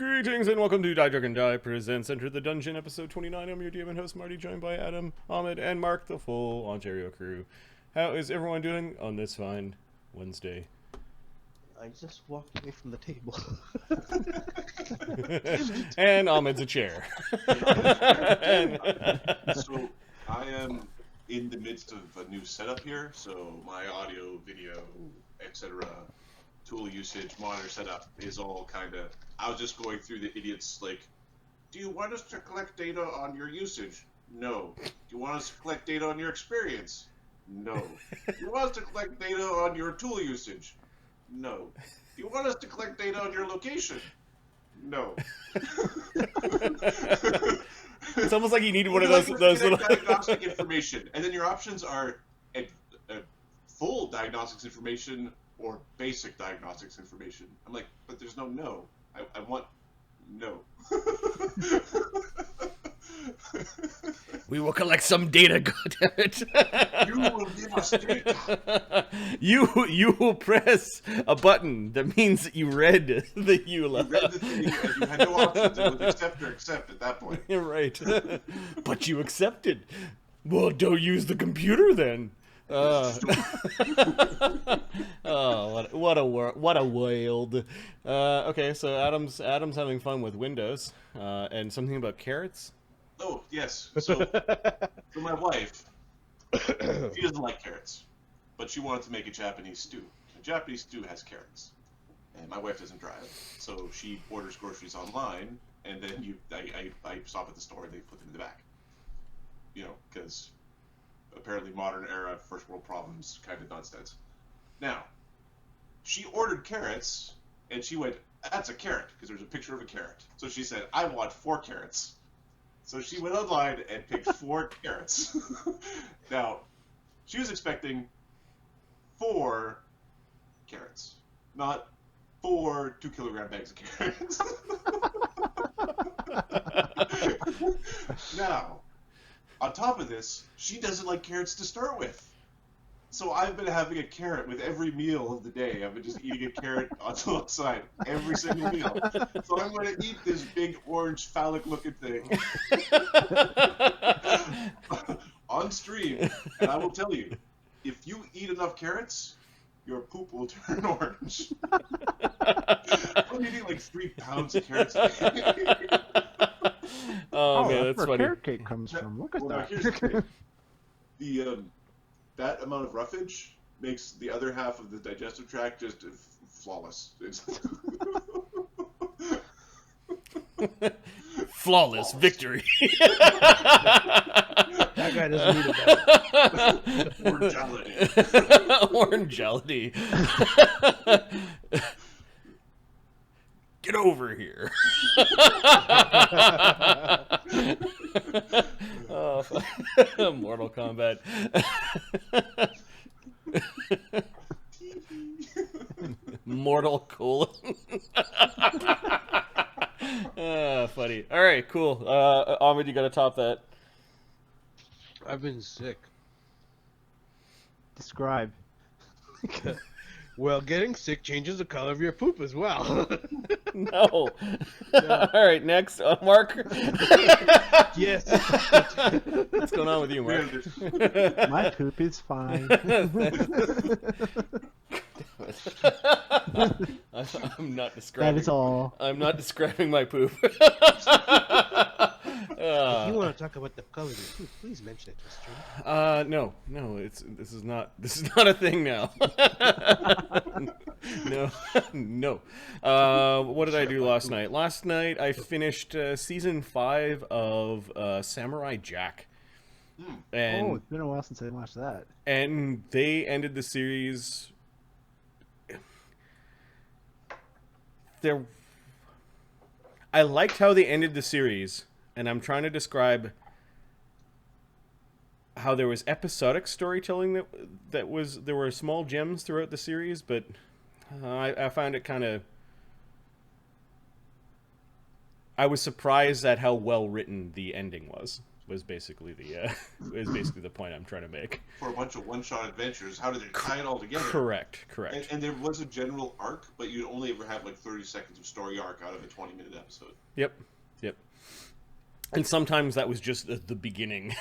Greetings and welcome to Die Dragon Die presents Enter the Dungeon, episode 29. I'm your DM and host Marty, joined by Adam, Ahmed, and Mark, the full Ontario crew. How is everyone doing on this fine Wednesday? I just walked away from the table. And Ahmed's a chair. So I am in the midst of a new setup here, so my audio, video, etc. tool usage, monitor setup is all kind of... I was just going through the idiots like, do you want us to collect data on your usage? No. Do you want us to collect data on your experience? No. Do you want us to collect data on your tool usage? No. Do you want us to collect data on your location? No. It's almost like you need one of those little diagnostic information, and then your options are full diagnostics information or basic diagnostics information. I'm like, but there's no. I want no. We will collect some data, goddammit. You will give us data. You will press a button that means that you read the EULA. You read the thing, and you had no options. It was accept or accept at that point. You're right. But you accepted. Well, don't use the computer then. Oh, what a wild. Okay, so Adam's having fun with Windows, and something about carrots. Oh yes. So for my wife, she doesn't like carrots, but she wanted to make a Japanese stew. A Japanese stew has carrots, and my wife doesn't drive, so she orders groceries online, and then I stop at the store and they put them in the back. You know, because apparently modern era first world problems kind of nonsense. Now, she ordered carrots, and she went, that's a carrot, because there's a picture of a carrot. So she said, I want 4 carrots. So she went online and picked 4 carrots. Now, she was expecting 4 carrots, not 4 2-kilogram bags of carrots. Now, on top of this, she doesn't like carrots to start with. So I've been having a carrot with every meal of the day. I've been just eating a carrot on the side every single meal. So I'm going to eat this big orange phallic-looking thing on stream. And I will tell you, if you eat enough carrots, your poop will turn orange. I'm eating like 3 pounds of carrots a day. Oh man, that's where funny. carrot cake comes from. Look at Well, now, that. here's the thing. That amount of roughage makes the other half of the digestive tract just flawless. It's Flawless victory. That guy doesn't need a Orangeality. Orangeality. Get over here. Oh, Mortal Kombat. Mortal colon. Funny. All right, cool. Ahmed, you got to top that. I've been sick. Describe. Well, getting sick changes the color of your poop as well. No. All right, next, Mark. Yes. What's going on with you, Mark? My poop is fine. I'm not describing. That is all. I'm not describing my poop. If you want to talk about the color of your poop, please mention it to us, Jim. No, this is not a thing now. No. What did I do last night? Last night I finished season 5 of Samurai Jack. And It's been a while since I watched that. and they ended the series. I liked how they ended the series, and I'm trying to describe how there was episodic storytelling there were small gems throughout the series, but I found it kind of... I was surprised at how well written the ending was. was basically the point I'm trying to make. For a bunch of one-shot adventures, how did they tie it all together? Correct. And there was a general arc, but you'd only ever have like 30 seconds of story arc out of a 20-minute episode. Yep. And sometimes that was just the beginning.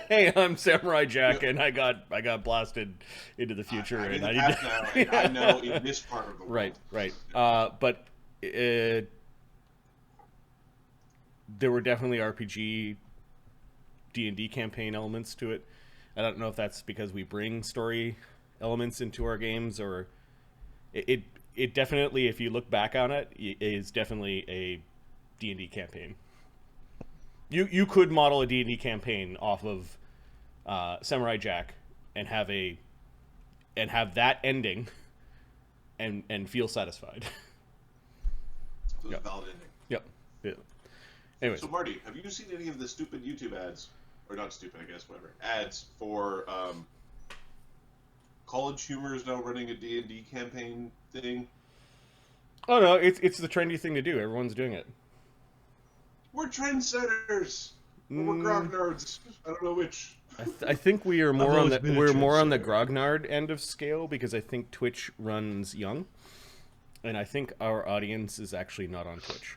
Hey, I'm Samurai Jack, and I got blasted into the future, and I need to. I know in this part of the world. Right. But there were definitely RPG, D&D campaign elements to it. I don't know if that's because we bring story elements into our games, or it definitely, if you look back on it, is definitely a D&D campaign. You could model a D&D campaign off of Samurai Jack and have that ending and feel satisfied. So it's a valid ending. Yep. Yeah. Anyways. So Marty, have you seen any of the stupid YouTube ads, or not stupid, I guess, whatever, ads for College Humor is now running a D&D campaign thing? Oh no, it's the trendy thing to do. Everyone's doing it. We're trendsetters. We're grognards. I don't know which. I think we are more on the grognard end of scale, because I think Twitch runs young, and I think our audience is actually not on Twitch.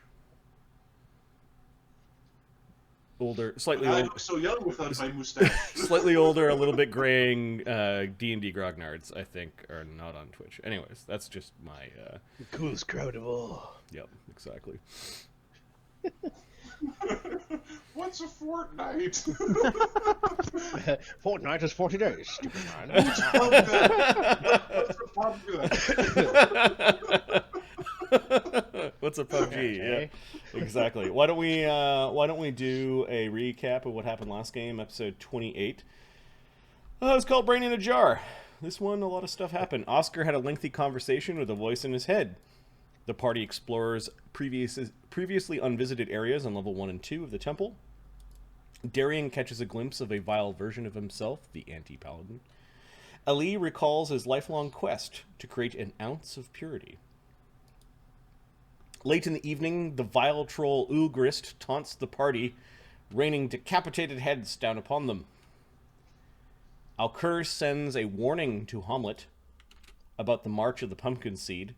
Older, slightly older. I'm so young without my mustache. Slightly older, a little bit graying D&D grognards, I think, are not on Twitch. Anyways, that's just my... The coolest crowd of all. Yep, exactly. What's a fortnight? Fortnite is 40 days. What's a pub good? What's a PUBG? Okay. Yeah, exactly. Why don't we do a recap of what happened last game, episode 28? It's called Brain in a Jar. This one, a lot of stuff happened. Oscar had a lengthy conversation with a voice in his head. The party explores previously unvisited areas on level 1 and 2 of the temple. Darian catches a glimpse of a vile version of himself, the anti-paladin. Ali recalls his lifelong quest to create an ounce of purity. Late in the evening, the vile troll Ulgrist taunts the party, raining decapitated heads down upon them. Alkur sends a warning to Hamlet about the march of the pumpkin seed.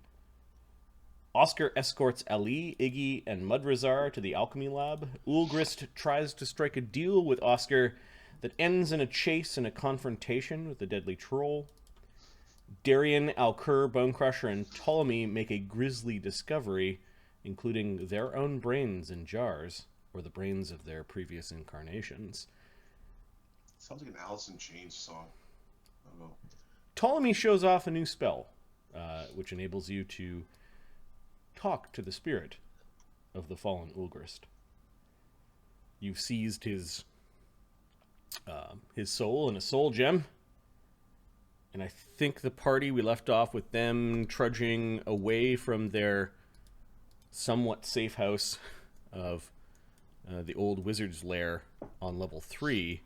Oscar escorts Ali, Iggy, and Mudrazar to the alchemy lab. Ulgrist tries to strike a deal with Oscar that ends in a chase and a confrontation with the deadly troll. Darian, Alkur, Bonecrusher, and Ptolemy make a grisly discovery, including their own brains in jars, or the brains of their previous incarnations. Sounds like an Alice in Chains song. I don't know. Ptolemy shows off a new spell, which enables you to talk to the spirit of the fallen Ulgrist. You've seized his soul and a soul gem, and I think the party, we left off with them trudging away from their somewhat safe house of the old wizard's lair on level 3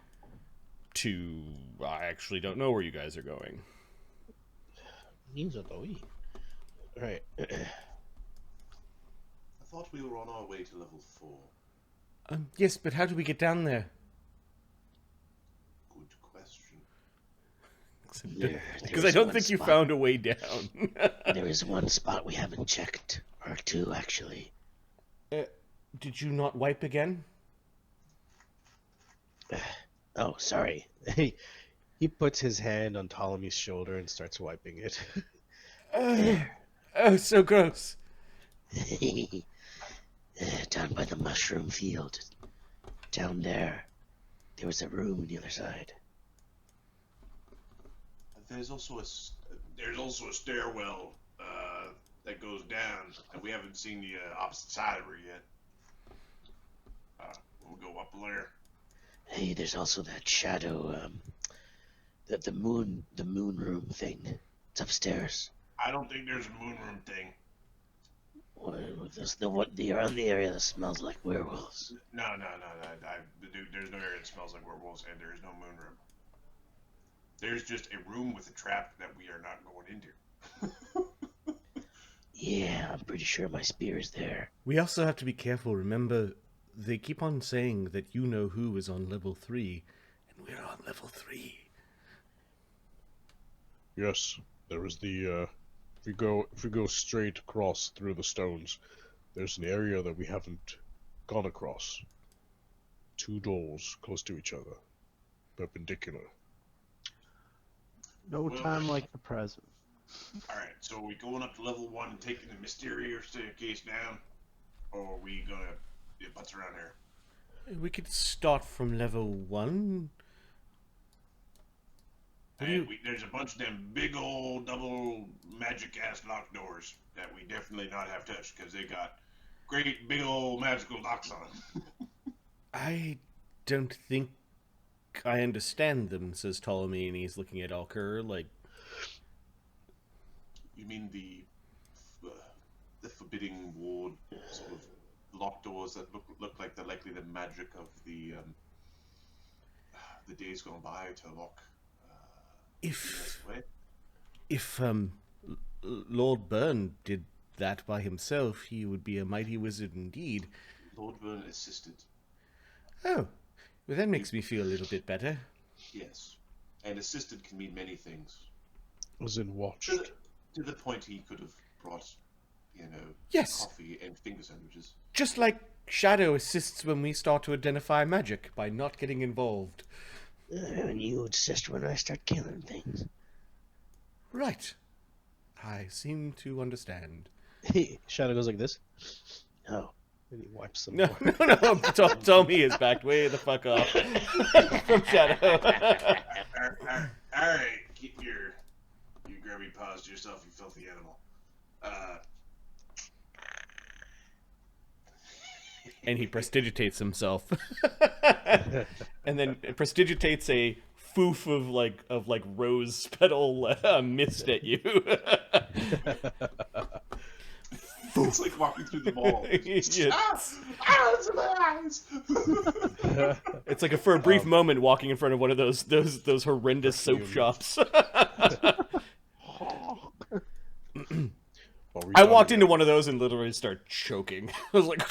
to... I actually don't know where you guys are going. Right. I thought we were on our way to level 4. Yes, but how do we get down there? Good question. Because I don't think you found a way down. There is one spot we haven't checked, or two actually. Did you not wipe again? Oh, sorry. He puts his hand on Ptolemy's shoulder and starts wiping it. Oh, so gross. Down by the mushroom field. Down there. There was a room on the other side. There's also a stairwell that goes down, and we haven't seen the opposite side of her yet. We'll go up there. Hey, there's also that shadow, the moon room thing. It's upstairs. I don't think there's a moon room thing. You're around the area that smells like werewolves. No. There's no area that smells like werewolves, and there is no moon room. There's just a room with a trap that we are not going into. Yeah, I'm pretty sure my spear is there. We also have to be careful. Remember, they keep on saying that you know who is on level 3, and we're on level 3. Yes, there is the. If we go straight across through the stones, there's an area that we haven't gone across. 2 doors close to each other, perpendicular. No time like the present. Alright, so are we going up to level 1 and taking the mysterious staircase down? Or are we gonna butts around here? We could start from level 1. And there's a bunch of them big old double magic ass lock doors that we definitely not have touched because they got great big old magical locks on them. I don't think I understand them, says Ptolemy, and he's looking at Alker like... You mean the forbidding ward sort of locked doors that look like they're likely the magic of the days gone by to lock If away? Lord Byrne did that by himself, he would be a mighty wizard indeed. Lord Byrne assisted. Oh, well that makes me feel a little bit better. Yes. And assisted can mean many things. As in watched. To the point he could have brought, Yes. coffee and finger sandwiches. Just like Shadow assists when we start to identify magic by not getting involved. And you assist when I start killing things. Right. I seem to understand. Shadow goes like this. Oh. And he wipes some No, more. no. Tommy is backed way the fuck off from Shadow. Alright, keep your grubby paws to yourself, you filthy animal. And he prestidigitates himself. And then prestigitates a foof of like rose petal mist at you. It's like walking through the mall. Yeah. It's in my eyes! It's like for a brief moment walking in front of one of those horrendous soap shops. I walked into one of those and literally started choking. I was like,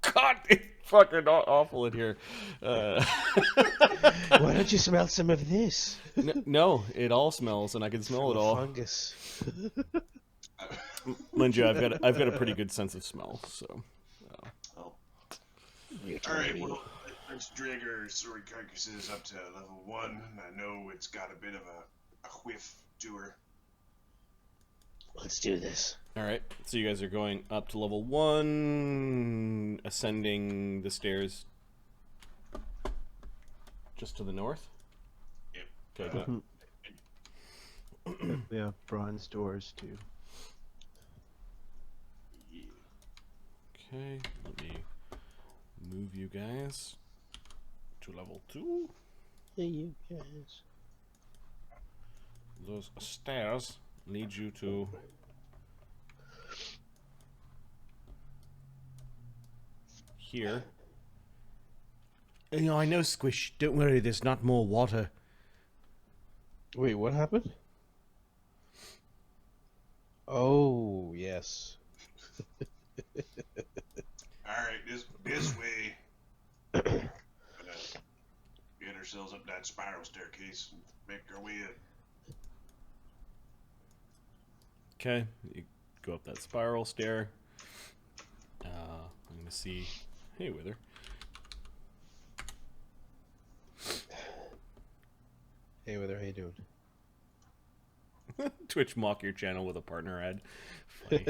God, it's fucking awful in here. Why don't you smell some of this? No, it all smells, and I can smell it all. Fungus. Mind you, I've got a pretty good sense of smell, so. Oh. Alright, well, let's drag our sorry carcasses up to level 1. I know it's got a bit of a whiff to her. Let's do this. All right, so you guys are going up to level 1, ascending the stairs just to the north. Yep. Okay, good. Yeah, bronze doors too. Yeah. Okay, let me move you guys to level 2. Hey, you guys. Those stairs lead you to here. I know, Squish. Don't worry, there's not more water. Wait, what happened? Oh, yes. Alright, this way. Gonna get ourselves up that spiral staircase and make our way up. Okay, you go up that spiral stair. I'm gonna see. Hey, Wither. Hey, Wither, how you doing? Twitch mock your channel with a partner ad. Funny.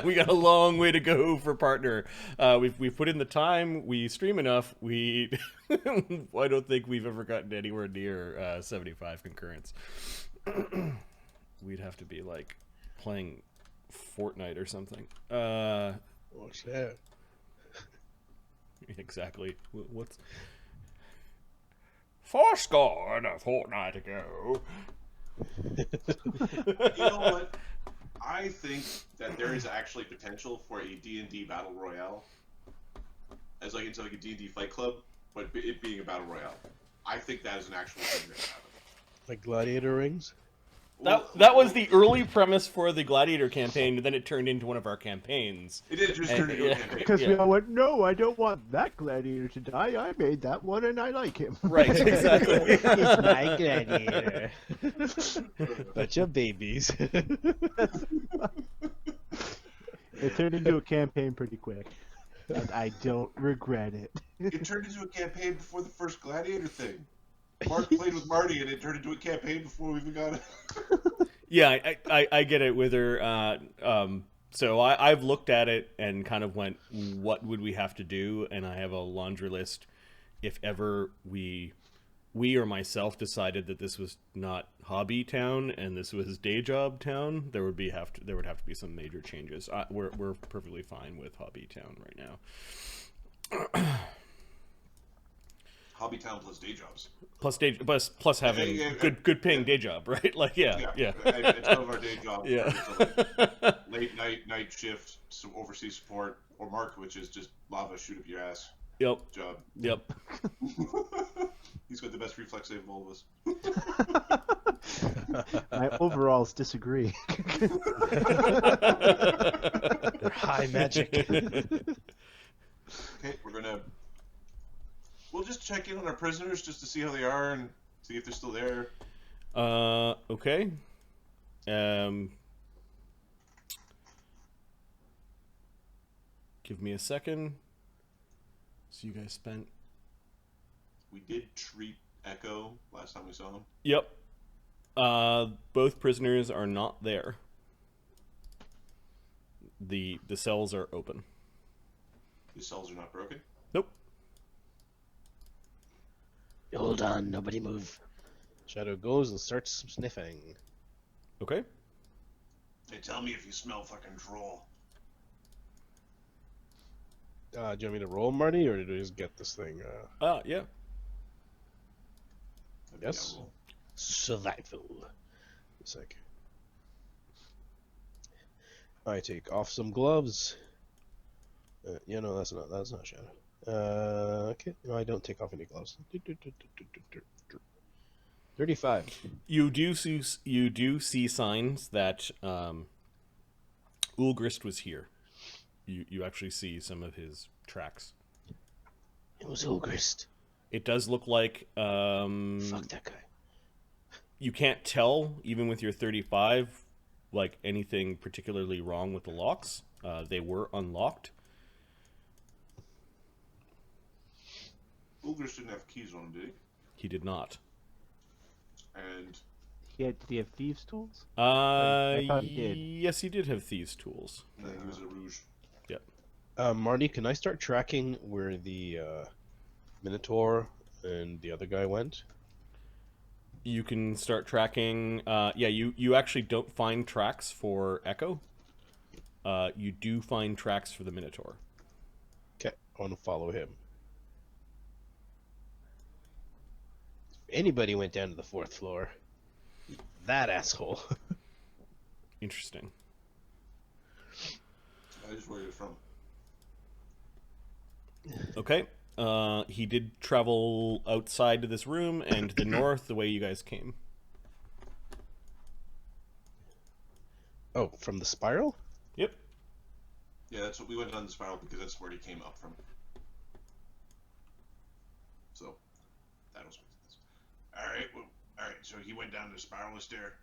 We got a long way to go for partner. We've put in the time. We stream enough. I don't think we've ever gotten anywhere near 75 concurrents. We'd have to be like playing Fortnite or something. What's that? Exactly. What's 4 and a fortnight ago? You know what? I think that there is actually potential for a D&D battle royale, as like into like a D&D fight club, but it being a battle royale. I think that is an actual thing that happen. Like gladiator rings? That was the early premise for the Gladiator campaign, and then it turned into one of our campaigns. It did just turn into a campaign. Because we all went, no, I don't want that gladiator to die. I made that one and I like him. Right, exactly. He's my gladiator. Bunch of babies. It turned into a campaign pretty quick. And I don't regret it. It turned into a campaign before the first Gladiator thing. Mark played with Marty, and it turned into a campaign before we even got it. Yeah, I get it with her. So I've looked at it and kind of went, what would we have to do? And I have a laundry list. If ever we or myself decided that this was not hobby town and this was day job town, there would have to be some major changes. We're perfectly fine with hobby town right now. Hobby town plus day jobs. Plus having good paying day job, right? Like yeah. It's one of our day jobs. Yeah. Late night shift, some overseas support, or Mark, which is just lava shoot up your ass. Yep. Job. Yep. He's got the best reflex save of all of us. My overalls disagree. They're high magic. Okay, we'll just check in on our prisoners just to see how they are and see if they're still there. Okay. Give me a second. So you guys spent... We did treat Echo last time we saw him. Yep. Both prisoners are not there. The cells are open. The cells are not broken? Nope. Hold on, nobody move. Shadow goes and starts sniffing. Okay. Hey, tell me if you smell fucking droll. Do you want me to roll, Marty, or did we just get this thing? Yeah. Yes. Survival. A sec. I take off some gloves. Yeah, no, that's not Shadow. Okay. No, I don't take off any gloves. 35. You do see signs that Ulgrist was here. You actually see some of his tracks. It was Ulgrist. It does look like Fuck that guy. you can't tell, even with your 35, like anything particularly wrong with the locks. They were unlocked. Ulgrist didn't have keys on him, did he? He did not. And Did he have thieves' tools? I thought he did. Yes, he did have thieves' tools. I think he was a rouge. Yep. Marty, can I start tracking where the Minotaur and the other guy went? You can start tracking. Yeah, you actually don't find tracks for Echo. You do find tracks for the Minotaur. Okay, I want to follow him. If anybody went down to the 4th floor, that asshole. Interesting. I just where he was from. Okay. He did travel outside to this room and to the north the way you guys came. Oh, from the spiral? Yep. Yeah, that's what we went down the spiral because that's where he came up from. So that was. Alright, well, alright, so he went down the spiral stair.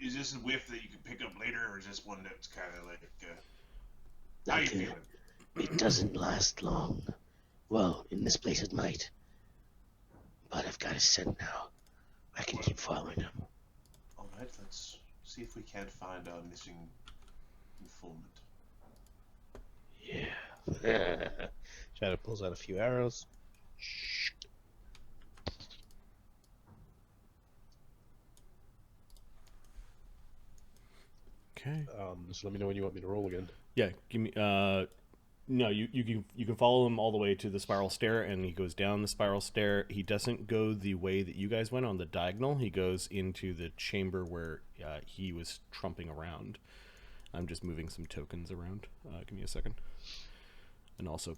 Is this a whiff that you can pick up later, or is this one that's kind of like, how you feeling? It doesn't last long. Well, in this place it might. But I've got a scent now. I can keep following him. Alright, let's see if we can't find our missing informant. Yeah. Shadow pulls out a few arrows. Okay. Just let me know when you want me to roll again. Yeah, give me no, you can follow him all the way to the spiral stair, and he goes down the spiral stair. He doesn't go the way that you guys went on the diagonal. He goes into the chamber where he was trumping around. I'm just moving some tokens around. Give me a second. And also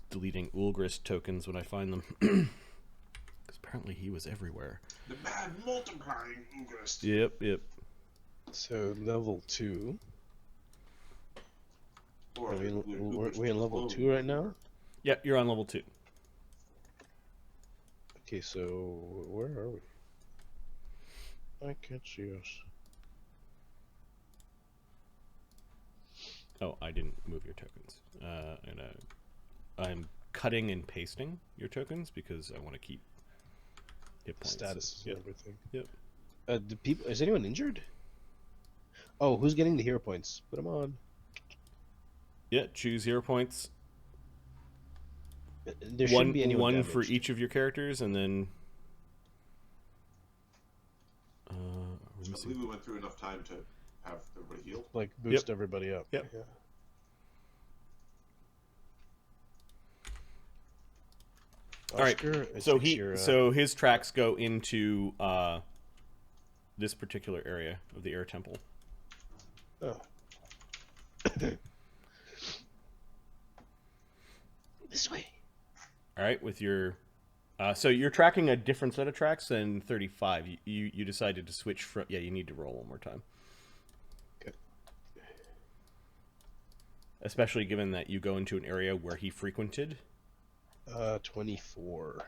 deleting Ulgrist tokens when I find them. Because Apparently he was everywhere. The mad multiplying Ugrist. Yep. So level 2. Or Are we Ugrist in level clone. 2 right now? Yep, you're on level 2. Okay, so where are we? I can't see us. Oh, I didn't move your tokens. I'm cutting and pasting your tokens because I want to keep hit points. Status Yep. and everything. Yep. Do people? Is anyone injured? Oh, who's getting the hero points? Put them on. Yeah, choose hero points. There shouldn't be anyone one for damaged. each of your characters, and then. I believe we went through enough time to have everybody healed. Like boost everybody up. Yep. Yeah. All right. Oscar, it So takes your, so his tracks go into this particular area of the air temple. Oh. This way. All right, with your so you're tracking a different set of tracks than 35. You decided to switch from. Yeah, you need to roll one more time. Okay. Especially given that you go into an area where he frequented. 24.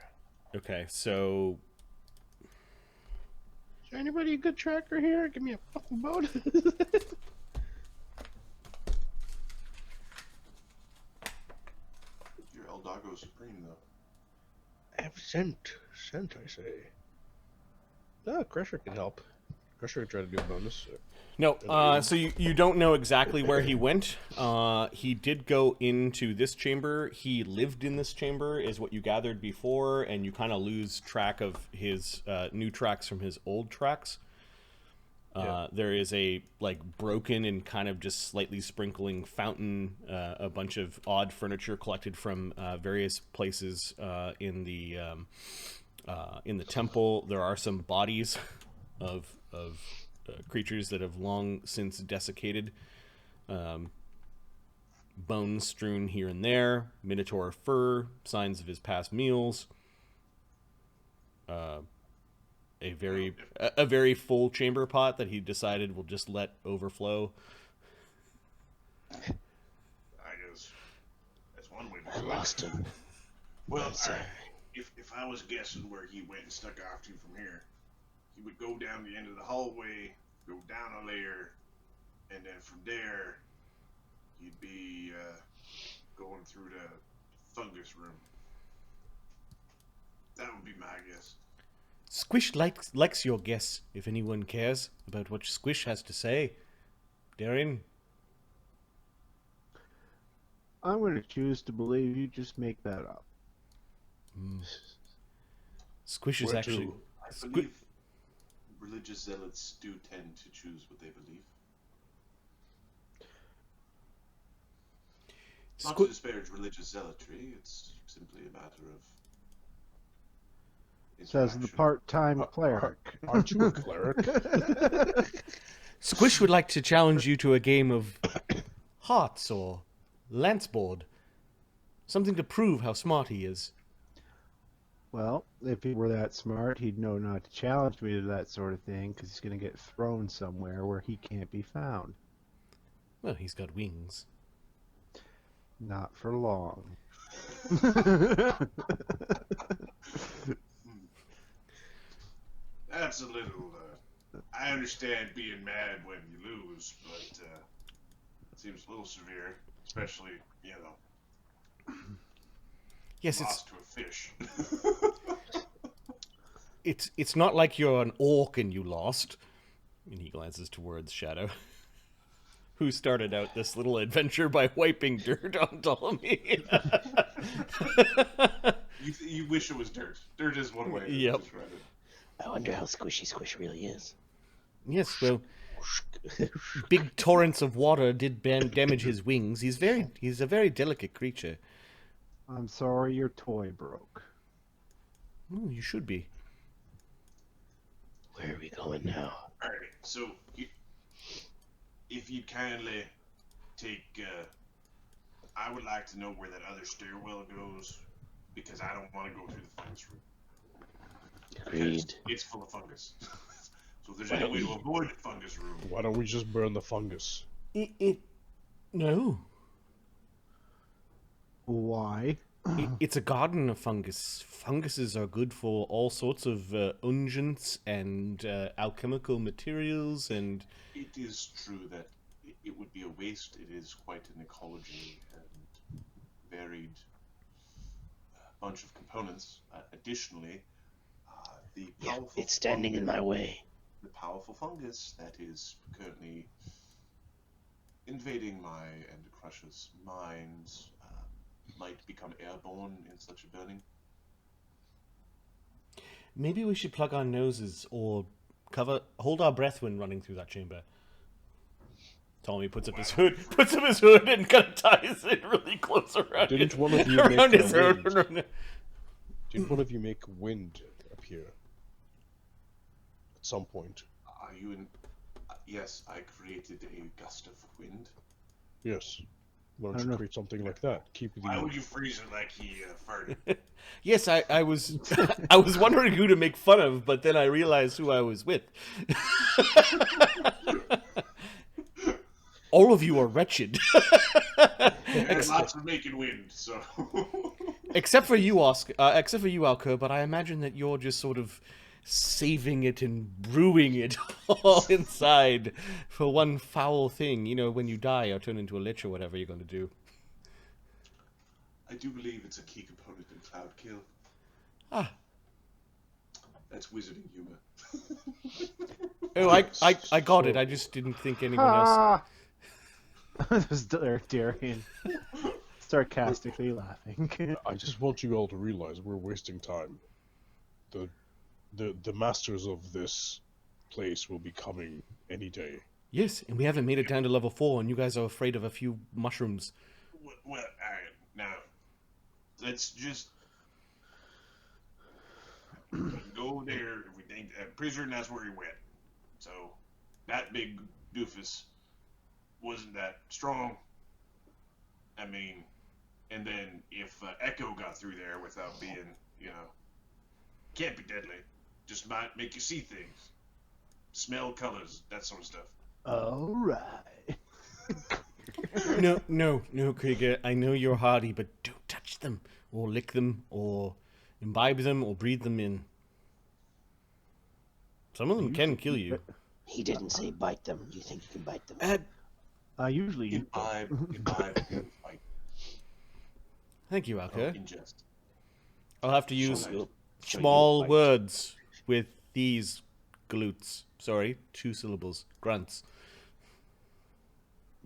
Okay, so Is there anybody a good tracker here? Give me a fucking bonus. You're El Dago Supreme, though. Sent, I say. No, Crusher can help. Crusher could try to do a bonus. no. So you don't know exactly where he went. He did go into this chamber. He lived in this chamber, is what you gathered before, and you kind of lose track of his new tracks from his old tracks. There is a broken and kind of just slightly sprinkling fountain, a bunch of odd furniture collected from various places in the temple. There are some bodies of creatures that have long since desiccated. Bones strewn here and there, minotaur fur, signs of his past meals. A very full chamber pot that he decided will just let overflow. I guess that's one way to I do it. lost him. Well, That's all right. If I was guessing where he went and stuck off to from here, he would go down the end of the hallway, go down a layer, and then from there, he'd be going through the fungus room. That would be my guess. Squish likes your guess, if anyone cares about what Squish has to say. Darren? I'm going to choose to believe you just make that up. Squish is Where actually... to? I believe religious zealots do tend to choose what they believe. Not to disparage religious zealotry, it's simply a matter of... Says the part-time cleric. Aren't you a cleric? Squish would like to challenge you to a game of hearts or lanceboard. Something to prove how smart he is. Well, if he were that smart, he'd know not to challenge me to that sort of thing, because he's going to get thrown somewhere where he can't be found. Well, he's got wings. Not for long. That's a little... I understand being mad when you lose, but it seems a little severe, especially, Yes, lost to a fish. it's not like you're an orc and you lost. And he glances towards Shadow, who started out this little adventure by wiping dirt on Ptolemy. You wish it was dirt. Dirt is one way to Yep. describe it. I wonder how squishy Squish really is. Yes, well, big torrents of water did damage his wings. He's a very delicate creature. I'm sorry your toy broke. Oh, you should be. Where are we going now? Alright, so if you'd kindly take... I would like to know where that other stairwell goes, because I don't want to go through the fence room. Agreed. It's full of fungus. So if there's any way to avoid fungus room, Why don't we just burn the fungus? No. Why? It's a garden of fungus. Funguses are good for all sorts of unguents and alchemical materials, and it is true that it would be a waste. It is quite an ecology and varied bunch of components. Additionally, the Yeah, powerful it's standing in my way. the powerful fungus that is currently invading my and Crush's minds might become airborne in such a burning. maybe we should plug our noses or hold our breath when running through that chamber. Tommy puts up his hood, and kind of ties it really close around Didn't his, one of you around make his a hood. wind? Didn't one of you make wind appear? At some point. Are you in? Yes, I created a gust of wind. Yes. Why I don't don't you know. create something like that? Keep the... Why would you freeze it like he farted? Yes, I was I was wondering who to make fun of, but then I realized who I was with. All of you are wretched. There's lots of making wind, so. Except for you, Oscar. Except for you, Alco. But I imagine that you're just sort of saving it and brewing it all inside for one foul thing. You know, when you die or turn into a lich or whatever you're going to do. I do believe it's a key component in Cloud Kill. Ah. That's wizarding humor. Oh, I got it. I just didn't think anyone else. Ah! There's Darian sarcastically laughing. I just want you all to realize we're wasting time. The masters of this place will be coming any day. Yes, and we haven't made it down to level 4, and you guys are afraid of a few mushrooms. Well, alright, now, let's just go there if we think. Pretty certain that's where he went. So, that big doofus wasn't that strong. I mean, and then if Echo got through there without being, can't be deadly. Just might make you see things, smell colors, that sort of stuff. All right. No, Krieger. I know you're hardy, but don't touch them, or lick them, or imbibe them, or breathe them in. Some of them can kill you. He didn't say bite them. Do you think you can bite them? I usually eat them. Imbibe, like, Thank you, Alka. ingest. I'll have to use Show you small a bite. words with these glutes. Sorry, 2 syllables. Grunts.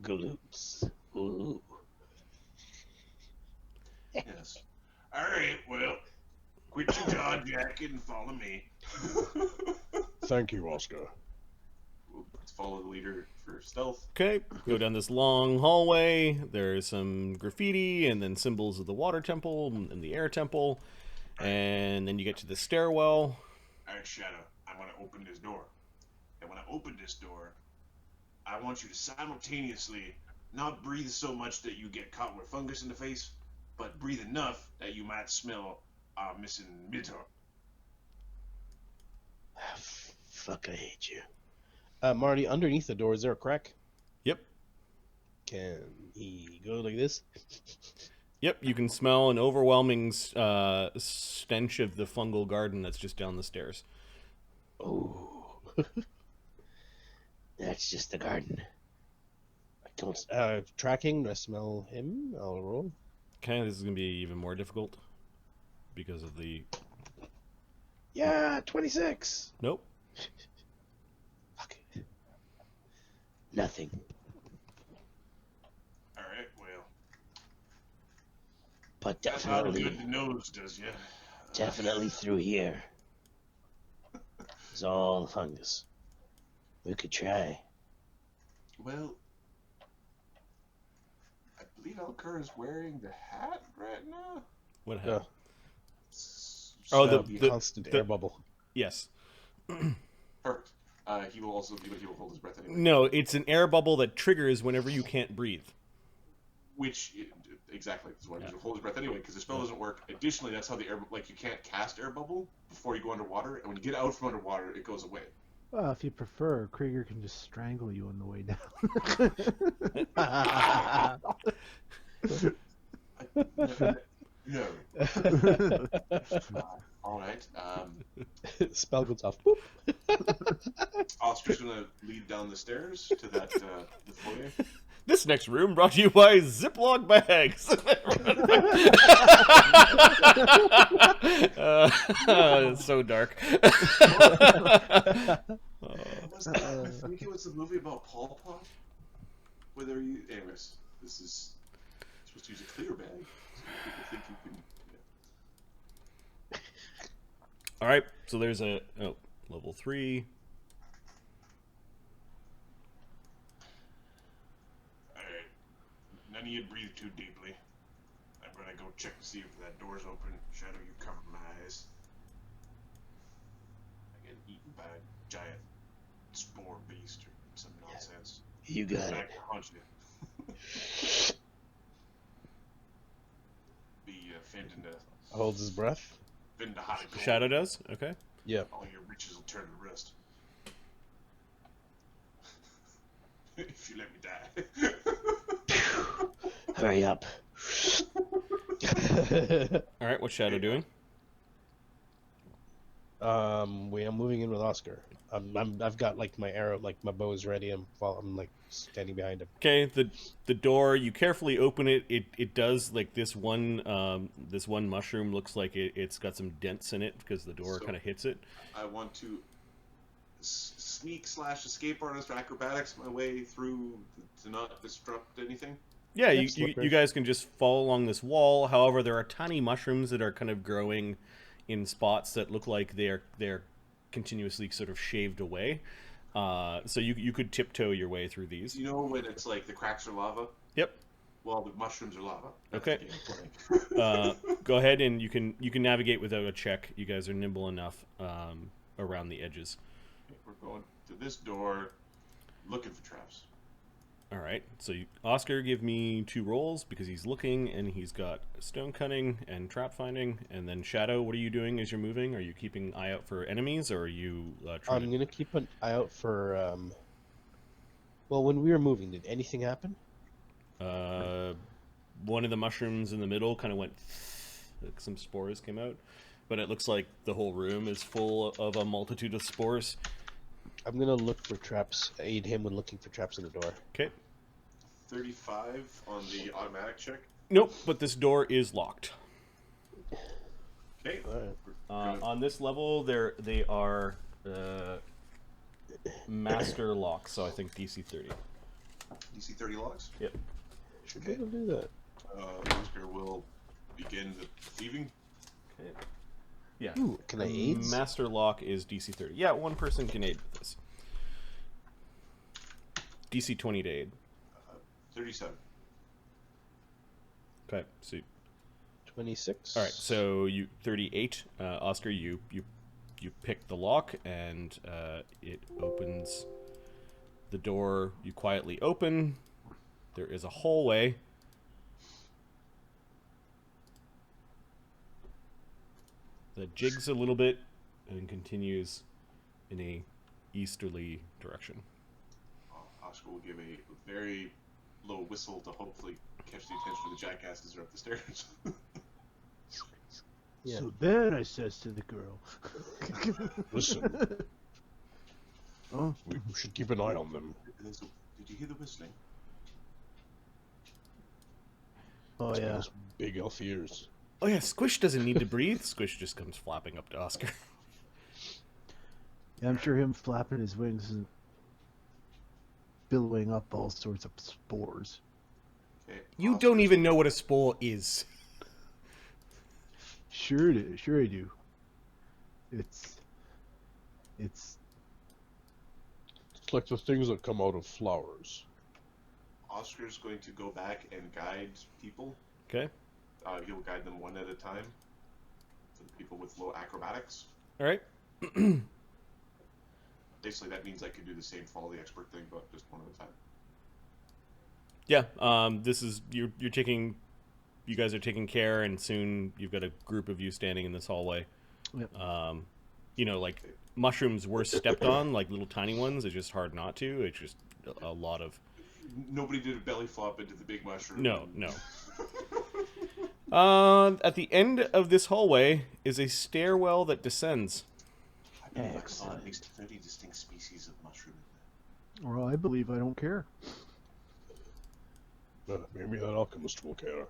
Glutes. Ooh. Yes. Alright, well, quit your jaw jacking and follow me. Thank you, Oscar. Let's follow the leader for stealth. Okay, go down this long hallway. There's some graffiti, and then symbols of the water temple and the air temple. And then you get to the stairwell. Alright, Shadow, I'm gonna open this door. And when I open this door, I want you to simultaneously not breathe so much that you get caught with fungus in the face, but breathe enough that you might smell our missing midter. Fuck, I hate you. Marty, underneath the door, is there a crack? Yep. Can he go like this? Yep, you can smell an overwhelming stench of the fungal garden that's just down the stairs. Oh. That's just the garden. I don't. Tracking, do I smell him? I'll roll. Okay, this is going to be even more difficult because of the... Yeah, 26! Nope. Fuck. Nothing. Alright, well, But that's not definitely, good the nose does ya? definitely through here. It's all fungus. We could try. Well, I believe Elker is wearing the hat right now. What Yeah. happened? Oh, The constant air bubble. Yes. Perfect. He will also do it. He will hold his breath anyway. No, it's an air bubble that triggers whenever you can't breathe. Which Exactly. That's why you hold his breath anyway, because the spell doesn't work. Additionally, that's how the air, like, you can't cast air bubble before you go underwater, and when you get out from underwater, it goes away. Well, if you prefer, Krieger can just strangle you on the way down. No. All right. Spell goes off. Boop. Oscar's gonna lead down the stairs to that the foyer. This next room brought to you by Ziploc bags. It's so dark. I think it was the movie about Pol Pot. Whether you, anyways, this is supposed to use a clear bag, so people think you can. All right, so there's level 3. Alright, none of you breathe too deeply. I'm gonna go check to see if that door's open. Shadow, you cover my eyes. I get eaten by a giant spore beast or some nonsense. You got I it. can punch you. Be finned into Holds his breath. hot gold. Shadow does? Okay. Yep. All your riches will turn to rust. If you let me die. Hurry up. All right, what's Shadow doing? I'm moving in with Oscar. I've got like my arrow, like my bow is ready. I'm like standing behind him. Okay, the door, you carefully open it. It does, like, this one mushroom looks like it's got some dents in it because the door So- kind of hits it. I want to sneak / escape artist or acrobatics my way through to not disrupt anything. Yeah, Yep, you slippers. guys can just fall along this wall. However, there are tiny mushrooms that are kind of growing in spots that look like they're continuously sort of shaved away. So you could tiptoe your way through these. You know when it's like the cracks are lava? Yep. Well, the mushrooms are lava. That's Okay. the game I'm playing. Go ahead and you can navigate without a check. You guys are nimble enough around the edges. We're going to this door, looking for traps. All right. So Oscar, give me 2 rolls because he's looking and he's got stone cutting and trap finding. And then Shadow, what are you doing as you're moving? Are you keeping an eye out for enemies, or are you trying? I'm gonna keep an eye out for. Well, when we were moving, did anything happen? One of the mushrooms in the middle kind of went. Like some spores came out, but it looks like the whole room is full of a multitude of spores. I'm gonna look for traps. Aid him with looking for traps in the door. Okay. 35 on the automatic check. Nope, but this door is locked. Okay. Alright. On this level, they are master locks, so I think DC 30. DC 30 logs. Yep. Should be able to do that. Oscar will begin the thieving. Okay. Yeah. Ooh, can I aid? Master lock is DC 30. Yeah, one person can aid with this. DC 20 to aid. 37. Okay, so 26. all right, so you 38. Oscar, you pick the lock and it opens the door. You quietly open. There is a hallway. That jigs a little bit and continues in a easterly direction. Oscar will give a very low whistle to hopefully catch the attention of the jackasses that are up the stairs. Yeah. So then I says to the girl, Listen, "Oh, we should keep an eye on them. Did you hear the whistling? oh yeah, Those big elf ears. Oh yeah, Squish doesn't need to breathe. Squish just comes flapping up to Oscar. yeah." I'm sure him flapping his wings and billowing up all sorts of spores. Okay. You Oscar- don't even know what a spore is. Sure it is. Sure I do. It's It's like the things that come out of flowers. Oscar's going to go back and guide people. Okay. He'll guide them one at a time. For the people with low acrobatics. All right. Basically, that means I could do the same follow the expert thing, but just one at a time. Yeah. This is you're taking you guys are taking care, and soon you've got a group of you standing in this hallway. Yep. You know, like mushrooms were stepped on, like little tiny ones. It's just hard not to. It's just a lot of. Nobody did a belly flop into the big mushroom. No. At the end of this hallway is a stairwell that descends. I believe I saw Excellent. at least 30 distinct species of mushroom in Well, I believe I don't care. Maybe that alchemist will care. there.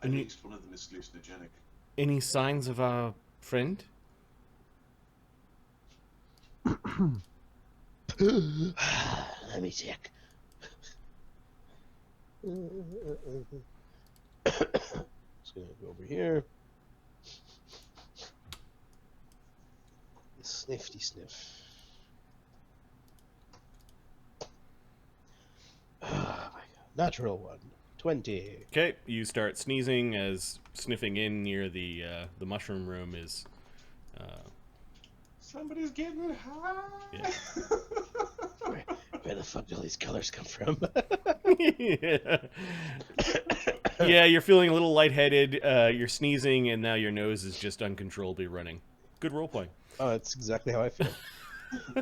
At least one of them is hallucinogenic. Any signs of our friend? Let me check. Just gonna go over here. Snifty sniff. Oh my god. Natural one. 20. Okay, you start sneezing as sniffing in near the mushroom room is. Somebody's getting high. Yeah. Where the fuck do all these colors come from? Yeah, you're feeling a little lightheaded. You're sneezing, and now your nose is just uncontrollably running. Good role playing. Oh, that's exactly how I feel. I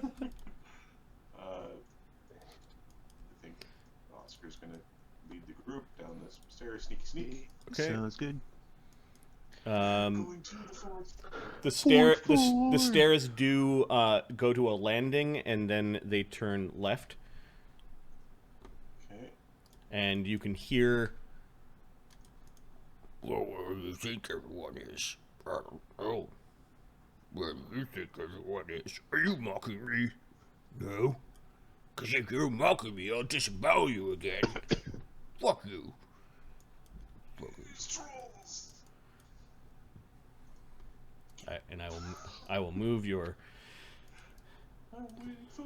think Oscar's gonna lead the group down the stairs, sneaky. Okay. Sounds good. Going to the forest. The stairs do go to a landing, and then they turn left, Okay. and you can hear. Well, where do you think everyone is? I don't know. Where do you think everyone is? Are you mocking me? No. Because if you're mocking me, I'll disavow you again. Fuck you. These trolls. I will move your. I'm waiting for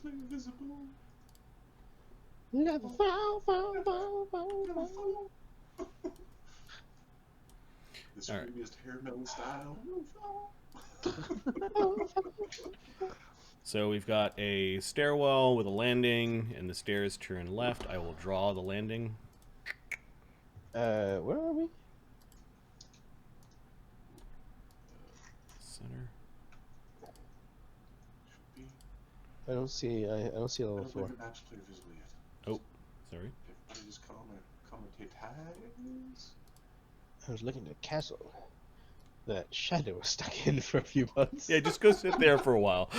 play invisible. Never fall. This All right. room is hair melon style. So we've got a stairwell with a landing, and the stairs turn left. I will draw the landing. Where are we? Center. Should be. I don't see I level don't 4. believe the match player visible yet. Oh, sorry. Everybody just commentate tags. I was looking at castle that Shadow was stuck in for a few months. Yeah, just go sit there for a while.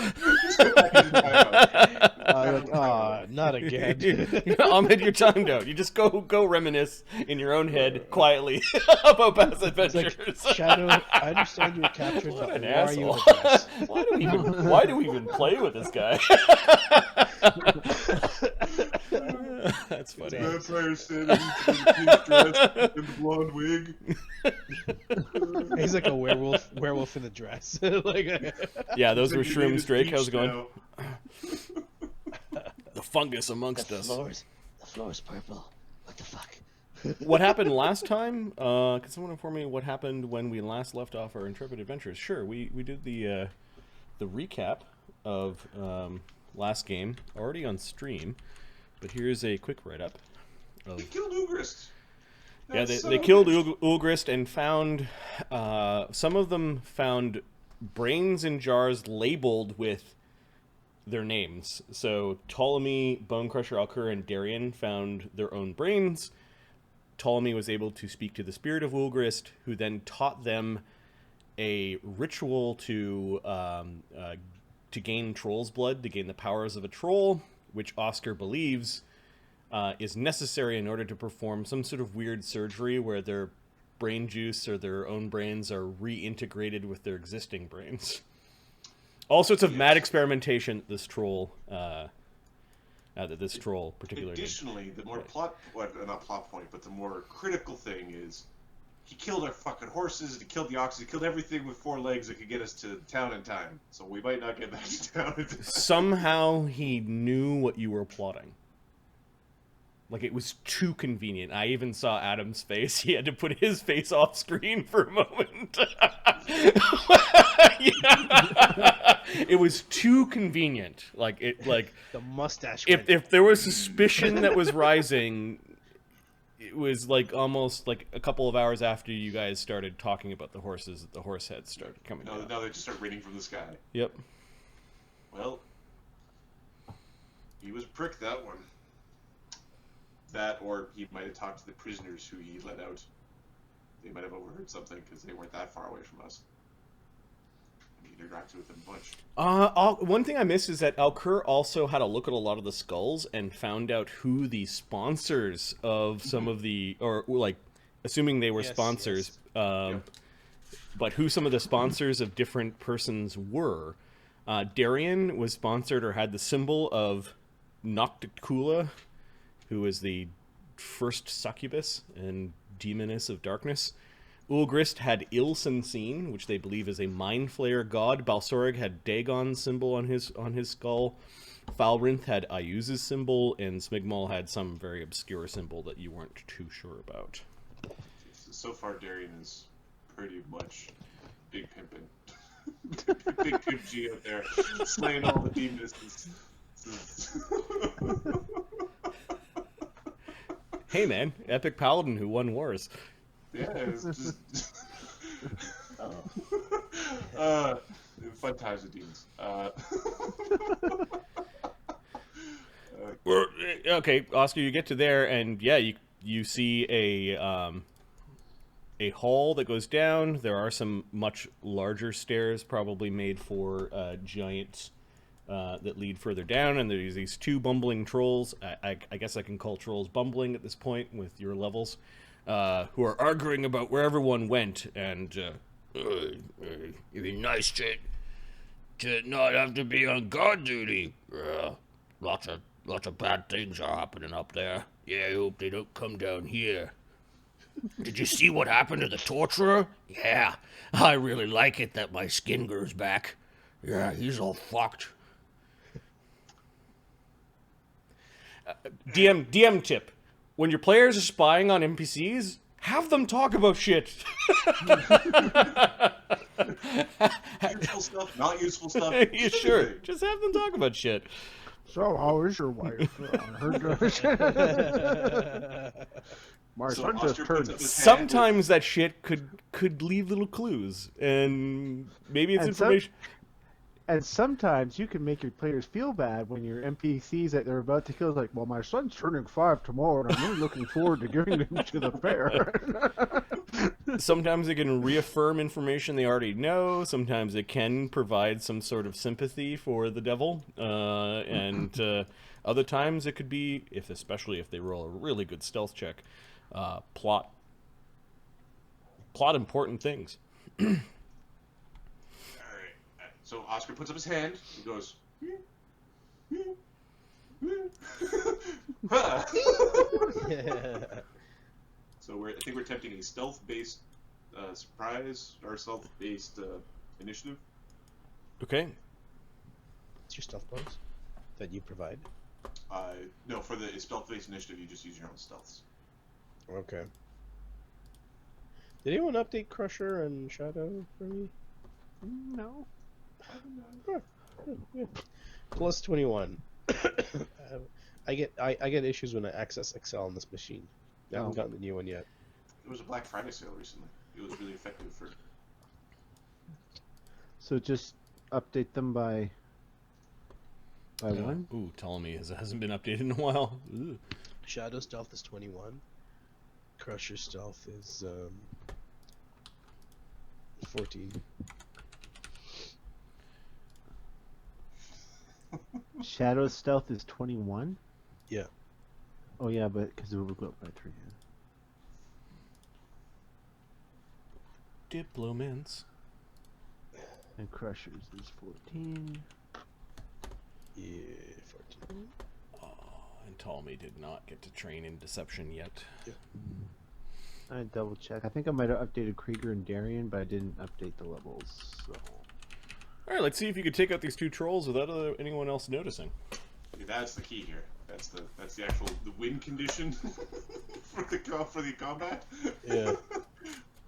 Not again. Ahmed, your time out. You just go reminisce in your own head quietly about past adventures. Shadow, I understand you were captured, What but an why are you asshole. in a dress? Why do we even play with this guy? That's funny. Vampire standing in the pink dress and the blonde wig. He's like a werewolf in a dress. Yeah, those were Like, Shrooms Drake. How's it going? now. The fungus amongst The us. floor's purple. What the fuck? What happened last time? Can someone inform me what happened when we last left off our intrepid adventures? Sure, we did the recap of last game already on stream, but here's a quick write up. They killed Ugrist. Yeah, That they son killed of a bitch. Ulgrist and found some of them found brains in jars labeled with their names. So Ptolemy, Bonecrusher, Alcur, and Darien found their own brains. Ptolemy was able to speak to the spirit of Ulgrist, who then taught them a ritual to gain troll's blood, to gain the powers of a troll, which Oscar believes is necessary in order to perform some sort of weird surgery where their brain juice or their own brains are reintegrated with their existing brains. All sorts of mad experimentation that this troll particularly did. Additionally, the more not plot point, but the more critical thing is he killed our fucking horses, he killed the oxen, he killed everything with 4 legs that could get us to town in time. So we might not get back to town in time. Somehow he knew what you were plotting. Like, it was too convenient. I even saw Adam's face. He had to put his face off screen for a moment. Yeah. It was too convenient. Like The mustache. if there was suspicion that was rising, it was like almost like a couple of hours after you guys started talking about the horses that the horse heads started coming down. Now they just start raining from the sky. Yep. Well, he was a prick, that one. That, or he might have talked to the prisoners who he let out. They might have overheard something because they weren't that far away from us. He interacted with them a bunch. One thing I missed is that Alcur also had a look at a lot of the skulls and found out who the sponsors of some of the, or like, assuming they were Yes, sponsors, Yep. but who some of the sponsors of different persons were. Darian was sponsored or had the symbol of Nocticula, who is the first succubus and demoness of darkness. Ulgrist had Ilsensin, which they believe is a mind flayer god. Balsorig had Dagon's symbol on his skull. Falrinth had Ayuz's symbol, and Smigmal had some very obscure symbol that you weren't too sure about. So far, Darian is pretty much big pimpin'. Big pimp G out there, slaying all the demons. Hey man, epic paladin who won wars. Yeah, it's just fun times with demons. Okay, Oscar, you get to there, and yeah, you see a hall that goes down. There are some much larger stairs, probably made for giants that lead further down, and there's these two bumbling trolls. I guess I can call trolls bumbling at this point with your levels, who are arguing about where everyone went, and It'd be nice to not have to be on guard duty. Lots of bad things are happening up there. Yeah, I hope they don't come down here. Did you see what happened to the torturer? Yeah, I really like it that my skin grows back. Yeah, he's all fucked. DM tip: when your players are spying on NPCs, have them talk about shit. Useful stuff, not useful stuff. You sure? Just have them talk about shit. So how is your wife? My So son just Oscar puts turned. up his hand. Sometimes that shit could leave little clues, and maybe it's And some- information. And sometimes you can make your players feel bad when your NPCs that they're about to kill is like, well, my son's turning 5 tomorrow, and I'm really looking forward to giving him to the fair. Sometimes it can reaffirm information they already know. Sometimes it can provide some sort of sympathy for the devil, and other times it could be, especially if they roll a really good stealth check, plot important things. Alright. So Oscar puts up his hand. He goes. "Huh." So I think we're attempting a stealth-based surprise or stealth-based initiative. Okay. It's your stealth bonus that you provide. No, for the stealth-based initiative, you just use your own stealths. Okay. Did anyone update Crusher and Shadow for me? No. Yeah. Plus 21. I get issues when I access Excel on this machine. I haven't gotten the new one yet. It was a Black Friday sale recently. It was really effective for. So just update them by one? Ooh, Ptolemy hasn't been updated in a while. Ooh. Shadow stealth is 21. Crusher stealth is 14. Shadow stealth is 21? Yeah. Oh yeah, but because it will go up by 3. Diploments. And Crushers is 14. Yeah, 14. And Ptolemy did not get to train in deception yet. I double check. I think I might have updated Krieger and Darian, but I didn't update the levels. So All right, let's see if you could take out these two trolls without anyone else noticing. Yeah, that's the key here. That's the actual win condition for the combat. Yeah.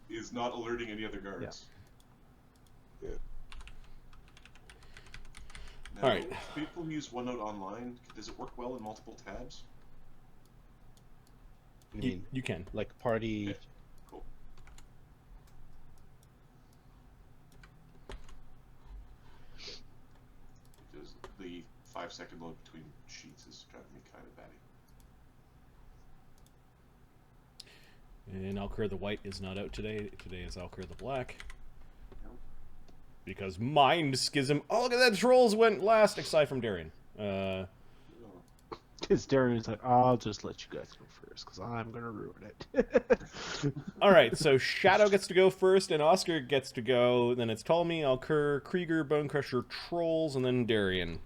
Is not alerting any other guards. Now, All right. people who use OneNote online, does it work well in multiple tabs? I mean, You can. like party. Okay. Cool. Because the 5-second load between sheets is driving me kind of batty. And Alcur the White is not out today. Today is Alcur the Black. Nope. Because Mind Schism. Oh, look at that. Trolls went last, aside from Darian. Oh. Because Darren's like, I'll just let you guys go first, because I'm going to ruin it. All right, so Shadow gets to go first, and Oscar gets to go. Then it's Ptolemy, Alcur, Krieger, Bonecrusher, Trolls, and then Darian.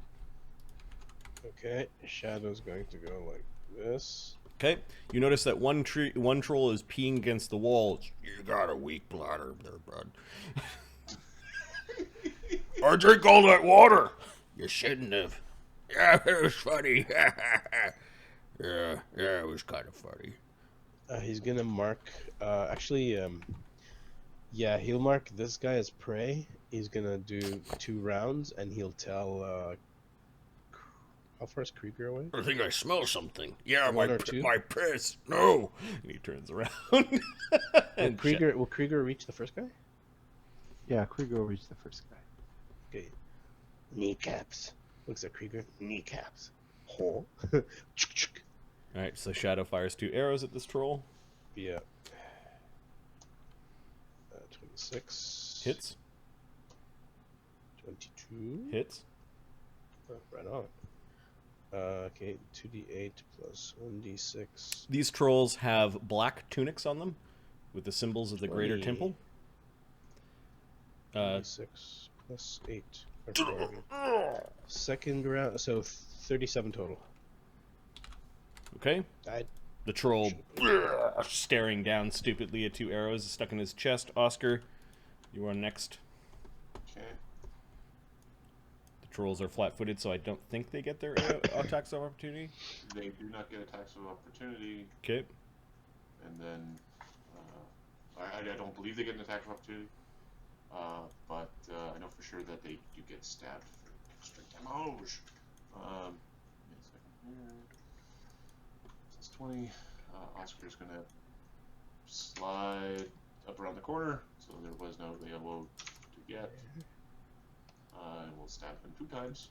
Okay, Shadow's going to go like this. Okay, you notice that one troll is peeing against the wall. You got a weak bladder there, bud. I drink all that water. You shouldn't have. Yeah, it was funny. yeah, it was kind of funny. He's gonna mark. Yeah, he'll mark this guy as prey. He's gonna do 2 rounds, and he'll tell. How far is Krieger away? I think I smell something. Yeah, One or two? my piss. No. And he turns around. Will and Krieger reach the first guy? Yeah, Krieger will reach the first guy. Okay. Kneecaps. Looks at Krieger. Kneecaps. Hole. All right, so Shadow fires 2 arrows at this troll. Yeah. 26. Hits. 22. Hits. Oh, right on. Okay, 2d8 plus 1d6. These trolls have black tunics on them with the symbols of the Greater 20. Temple. 6 plus 8. Second round, so 37 total. Okay. Died. The troll staring down stupidly at 2 arrows stuck in his chest. Oscar, you are next. Okay. The trolls are flat-footed, so I don't think they get their attacks of opportunity. They do not get attacks of opportunity, Okay. and then I don't believe they get an attack of opportunity. But I know for sure that they do get stabbed for extra damage. Give me a second here. That's 20. Oscar's gonna slide up around the corner, so there was no load to get. And we'll stab him 2 times.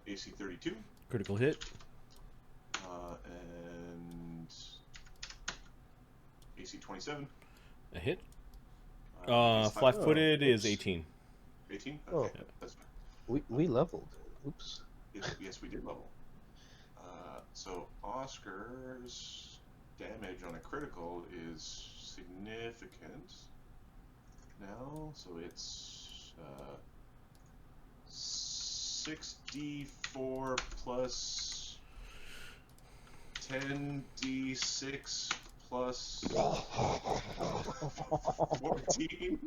AC 32. Critical hit. And AC 27. A hit. It's Flat-footed Oh, is oops. 18. 18? Oh. Okay, that's fine. We leveled. Oops. Yes, we did level. So Oscar's damage on a critical is significant now, so it's 64 plus 10d6 plus 14.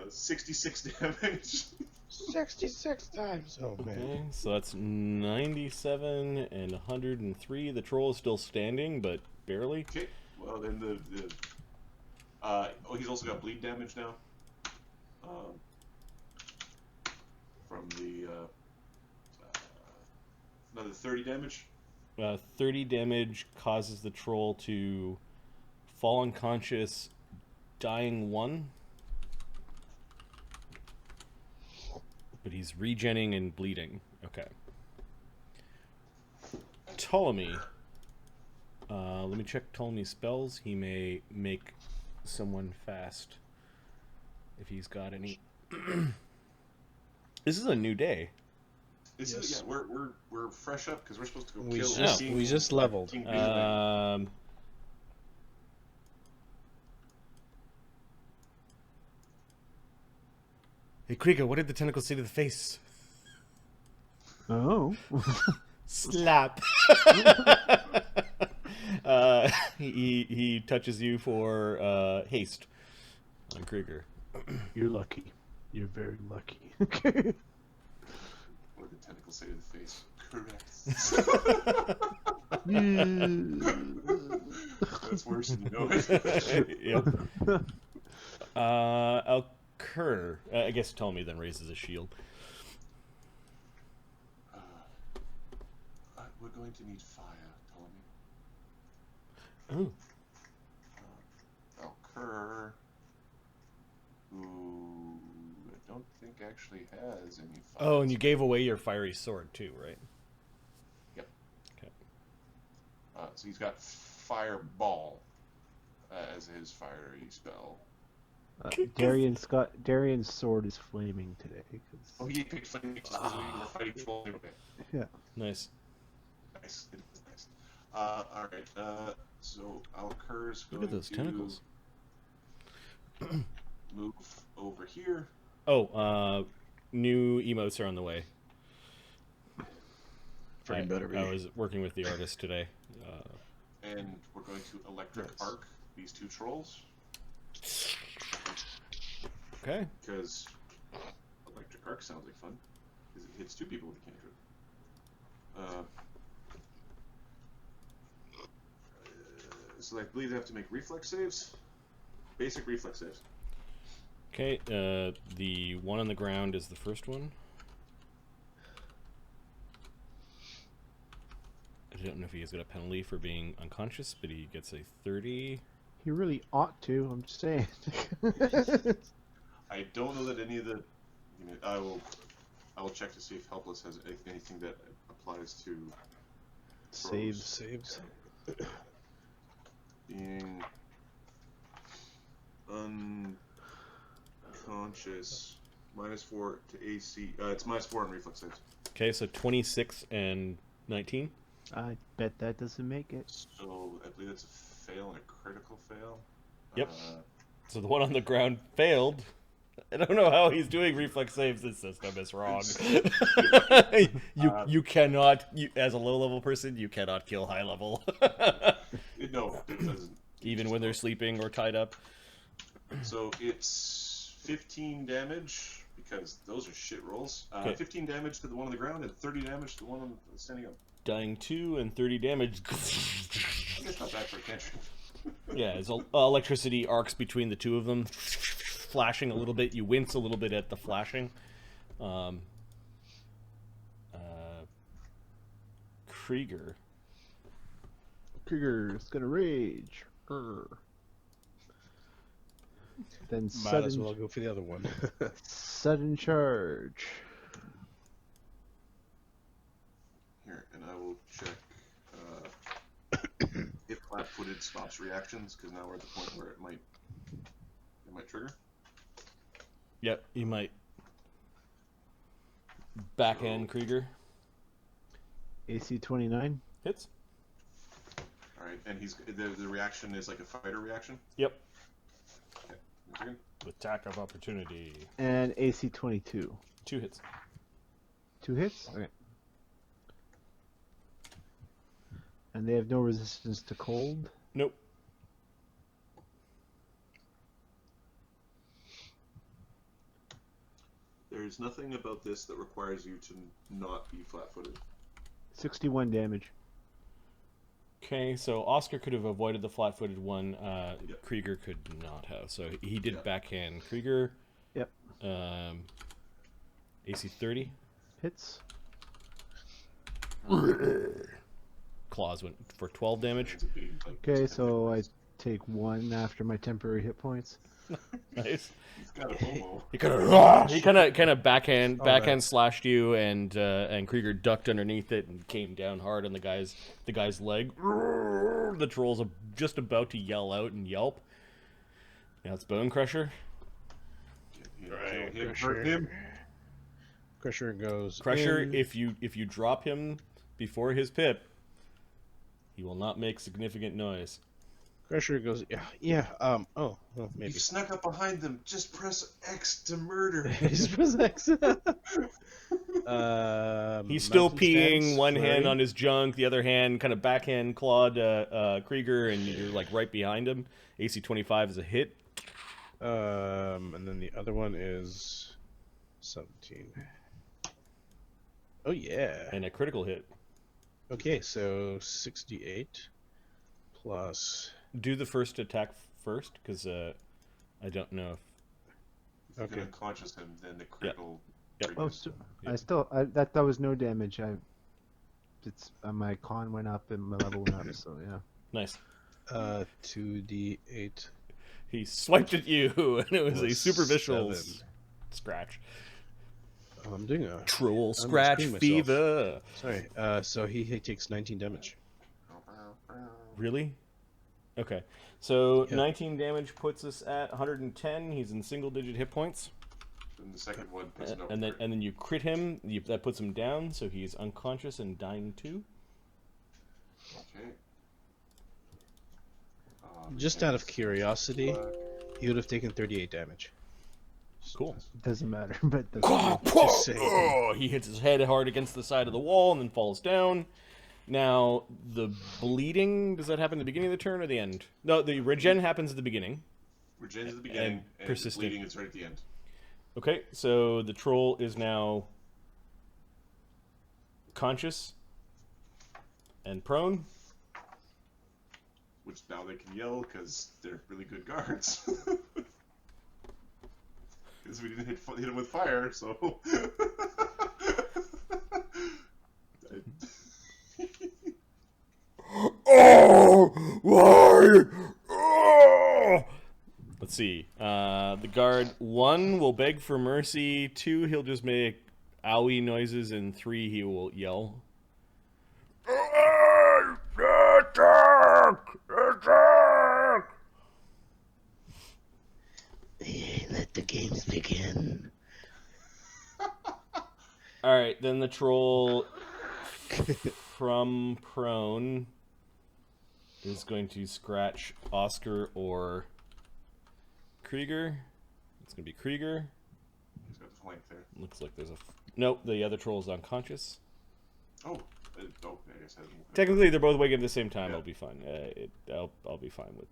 66 damage. 66 times. Oh man. Okay, so that's 97 and 103. The troll is still standing, but barely. Okay, well then he's also got bleed damage now. From the another 30 damage. 30 damage causes the troll to fall unconscious, dying 1. But he's regenning and bleeding. Okay. Ptolemy. Let me check Ptolemy's spells. He may make someone fast if he's got any. This is a new day. This is, yeah, we're fresh up because we're supposed to go We kill. just- King- we just leveled. King Beefman. Hey, Krieger, what did the tentacle say to the face? Oh. Slap. He touches you for haste on Krieger. You're lucky. You're very lucky. What did the tentacle say to the face? Correct. That's worse than you know it. Yep. Kerr, I guess Ptolemy then raises a shield. We're going to need fire, Ptolemy. Oh. Kerr, who I don't think actually has any fire. Oh, and you gave away your fiery sword too, right? Yep. Okay. So he's got Fireball as his fiery spell. Darian's sword is flaming today. 'Cause... Oh, he picked flaming because we were fighting troll. Okay. Yeah. Nice. Nice. It is nice. All right. So Alker's going Look at those to tentacles. move over here. Oh, new emotes are on the way. Freaking better be. I was working with the artist today. And we're going to electric arc these two trolls. Okay. Because electric arc sounds like fun. Because it hits two people with a cantrip. So I believe they have to make reflex saves. Basic reflex saves. Okay, the one on the ground is the first one. I don't know if he has got a penalty for being unconscious, but he gets a 30. He really ought to, I'm just saying. I don't know that any of the. I will check to see if helpless has anything that applies to Saves. being unconscious. -4 to AC. It's -4 on reflex saves. Okay, so 26 and 19. I bet that doesn't make it. So I believe that's a fail and a critical fail. Yep. So the one on the ground failed. I don't know how he's doing reflex saves. This system is wrong. You cannot, as a low level person, you cannot kill high level. No, it doesn't. Even when they're sleeping or tied up. So it's 15 damage because those are shit rolls. Okay. 15 damage to the one on the ground and 30 damage to the one standing up. Dying 2 and 30 damage. That's not bad for a cantrip. Yeah, as electricity arcs between the two of them, flashing a little bit. You wince a little bit at the flashing. Krieger. Krieger's gonna rage. Then Might as well go for the other one. sudden charge. Here, and I will check if flat-footed stops reactions, because now we're at the point where it might trigger. Yep, you might backhand Krieger. AC 29. Hits. All right, and the reaction is like a fighter reaction. Yep. Okay, 1 second. Attack of opportunity. And AC 22. 2 hits. 2 hits? Okay. And they have no resistance to cold? Nope. There's nothing about this that requires you to not be flat-footed. 61 damage. Okay, so Oscar could have avoided the flat-footed one. Yep. Krieger could not have. So he did Yep. backhand Krieger. Yep. AC 30. Hits. Claws went for 12 damage. It's a big, like, Okay, so I take 1 after my temporary hit points. Nice. He's got a homo. He kind of backhand slashed you, and Krieger ducked underneath it and came down hard on the guy's leg. The troll's just about to yell out and yelp. Now it's Bone Crusher. Right, Hurt him. Crusher goes. Crusher, in. if you drop him before his pip, he will not make significant noise. Crusher goes. Yeah. Oh, well, maybe. You snuck up behind them. Just press X to murder. He's press X. He's still Mountain peeing, stance, one hand flurry. on his junk, the other hand kind of backhand clawed Krieger, and you're like right behind him. AC 25 is a hit. And then the other one is 17. Oh yeah. And a critical hit. Okay, so 68 plus. Do the first attack first, because I don't know if... If you Okay. can unconscious him, then the critical. Yep. Oh, triggers. so that was no damage. My con went up and my level went up. So yeah. Nice. 2d8 He swiped at you, and it was a plus superficial 7. scratch. Oh, I'm doing a Troll I'm scratch screwing myself. fever. Sorry. So he takes 19 damage. Really? Okay. So Yeah. 19 damage puts us at 110. He's in single-digit hit points. And the second one puts it over. And then you crit him. That puts him down, so he's unconscious and dying too. Okay. Just out of curiosity, he would have taken 38 damage. Cool. Doesn't matter, but Just saying. Oh, he hits his head hard against the side of the wall and then falls down. Now, the bleeding, does that happen at the beginning of the turn or the end? No, the regen happens at the beginning. Regen's at the beginning, and persistent. bleeding is right at the end. Okay, so the troll is now conscious and prone. Which now they can yell because they're really good guards. Because we didn't hit him with fire, so. Oh, why? Oh! Let's see. The guard 1 will beg for mercy. 2, he'll just make owie noises, and 3, he will yell. Attack! Attack! Let the games begin. All right, then the troll from prone is going to scratch Oscar or Krieger. It's going to be Krieger. He's got the flank there. Looks like there's a... Nope, the other troll is unconscious. Oh, I guess I didn't. Technically, they're both waking at the same time. Yeah. I'll be fine. I'll be fine with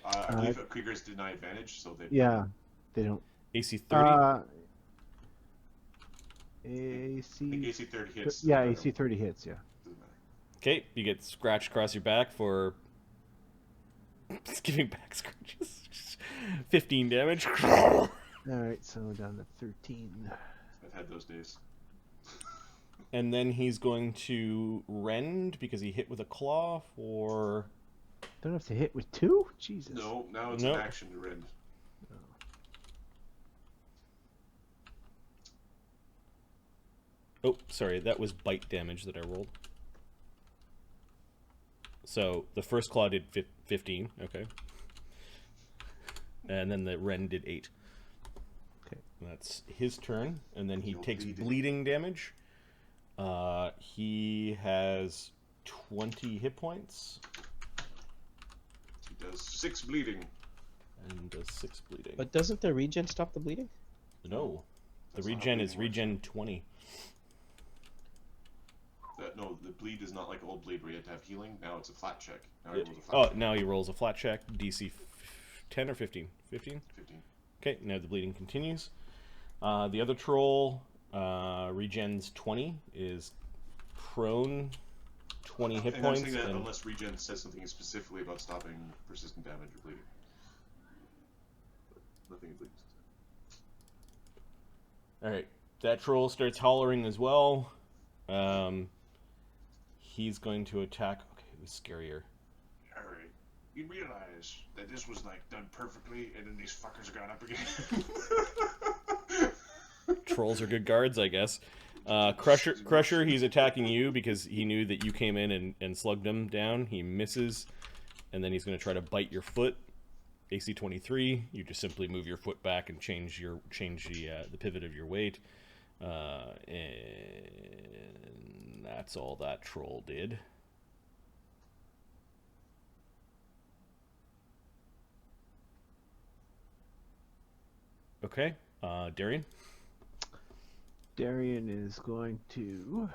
I believe Krieger's deny advantage, so they. yeah, they don't. AC 30. I think AC. AC 30 hits. Yeah, AC 30 hits. Yeah. Doesn't matter. Okay, you get scratched across your back for giving back scratches. 15 damage. All right, so down to 13. I've had those days. And then he's going to rend because he hit with a claw for... Don't have to hit with 2. Jesus. No, now it's Nope. an action to rend. Oh, sorry, that was bite damage that I rolled. So the first claw did 15, okay. And then the rend did 8. Okay. That's his turn, and then he You'll takes bleed. bleeding damage. He has 20 hit points He does 6 bleeding. and does 6 bleeding. But doesn't the regen stop the bleeding? No, the That's not how regen is bleeding works. regen 20. No, the bleed is not like old bleed where you have to have healing. Now it's a flat check. Now he rolls a flat Oh, check. now he rolls a flat check. DC 10 or 15? 15? 15. Okay, now the bleeding continues. The other troll, regens 20, is prone 20 hit And I'm points. saying that And unless regen says something specifically about stopping persistent damage or bleeding. Nothing in bleeding. Alright, that troll starts hollering as well. He's going to attack. Okay, who's scarier? Alright. You realize that this was like done perfectly and then these fuckers got up again. Trolls are good guards, I guess. Crusher, he's attacking you because he knew that you came in and slugged him down. He misses, and then he's going to try to bite your foot. AC 23. You just simply move your foot back and change the pivot of your weight, and that's all that troll did. Okay, Darian. Darian is going to.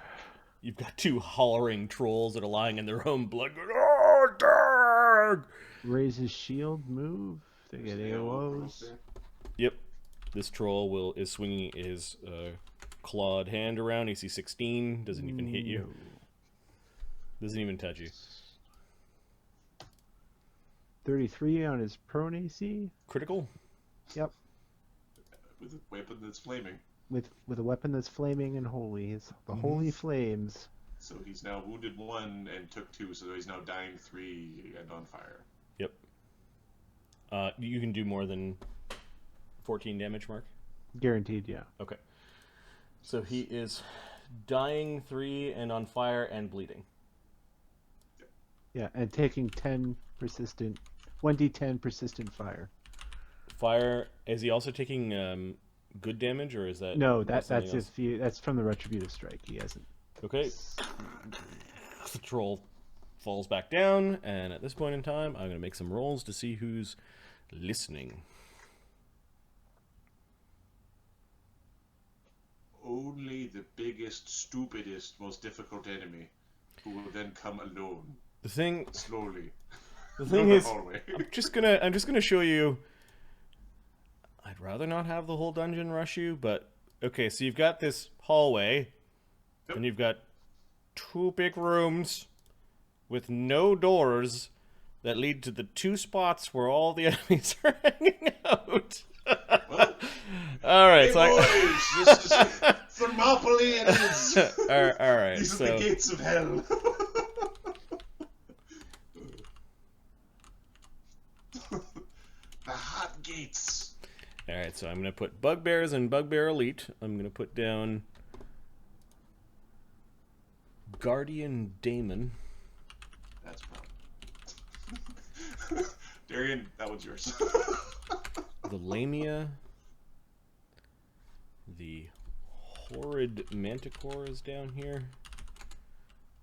You've got 2 hollering trolls that are lying in their own blood. Going, oh, dog! Raise his shield, move. They get AOs. Yep. This troll is swinging his clawed hand around. AC 16 doesn't even hit you. Doesn't even touch you. 33 on his prone AC. Critical. Yep. With a weapon that's flaming. With a weapon that's flaming and holy. It's the holy flames. So he's now wounded 1 and took 2, so he's now dying 3 and on fire. Yep. You can do more than 14 damage, Mark? Guaranteed, yeah. Okay. So he is dying 3 and on fire and bleeding. Yeah, and taking 10 persistent, 1d10 persistent fire. Fire, is he also taking good damage, or is that... No, something that's else? that's from the retributive strike. He hasn't. Okay. The troll falls back down, and at this point in time, I'm going to make some rolls to see who's listening. Only the biggest, stupidest, most difficult enemy, who will then come alone, The thing slowly. thing is, hallway. I'm just gonna show you. I'd rather not have the whole dungeon rush you, but okay. So you've got this hallway, Yep. and you've got 2 big rooms with no doors that lead to the 2 spots where all the enemies are hanging out. Well, All right, hey so boys, this is Thermopylae it is. all right. These So are the gates of hell. The hot gates. all right, so I'm gonna put bugbears and bugbear elite. I'm gonna put down guardian daemon. That's wrong. Darian, that one's yours. The Lamia, the horrid Manticore is down here,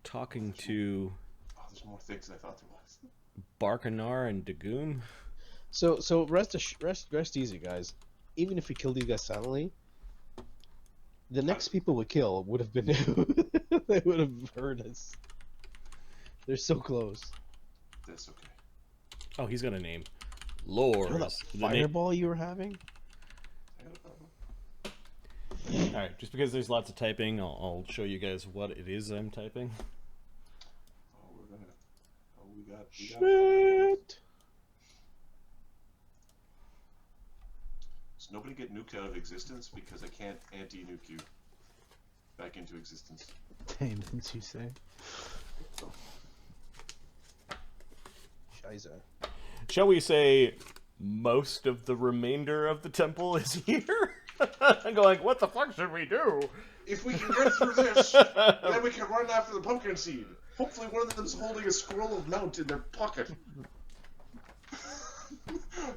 talking to Oh, there's more things than I thought there was. Barkanar and Dagoom. So rest easy, guys. Even if we kill these guys silently, the next people we kill would have been they would have heard us. They're so close. That's okay. Oh, he's got a name. You know that Lors. The na- fireball you were having? I got a problem. All right, just because there's lots of typing, I'll show you guys what it is I'm typing. Oh, we're gonna. Oh, we got. Shit! Does nobody get nuked out of existence because I can't anti-nuke you back into existence? Demons, you say? Scheiße. Shall we say most of the remainder of the temple is here? I'm going, what the fuck should we do? If we can get through this, then we can run after the pumpkin seed. Hopefully, one of them's holding a scroll of mount in their pocket.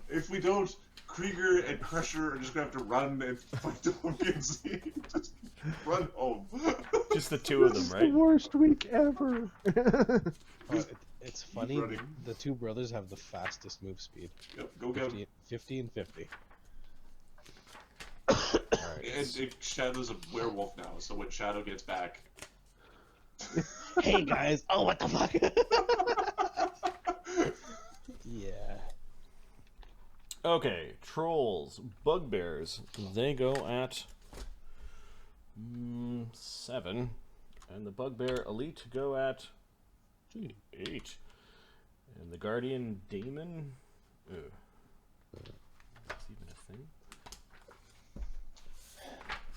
If we don't, Krieger and Crusher are just gonna have to run and fight the pumpkin seed. Just run home. Just the 2 of them, The right? worst week ever. It's funny, running. the 2 brothers have the fastest move speed. Yep, go get him. 50 and 50. And Shadow's a werewolf now, so when Shadow gets back, Hey guys! Oh, what the fuck? Yeah. Okay, trolls, bugbears, they go at 7, and the bugbear elite go at 8, and the guardian daemon. That's even a thing.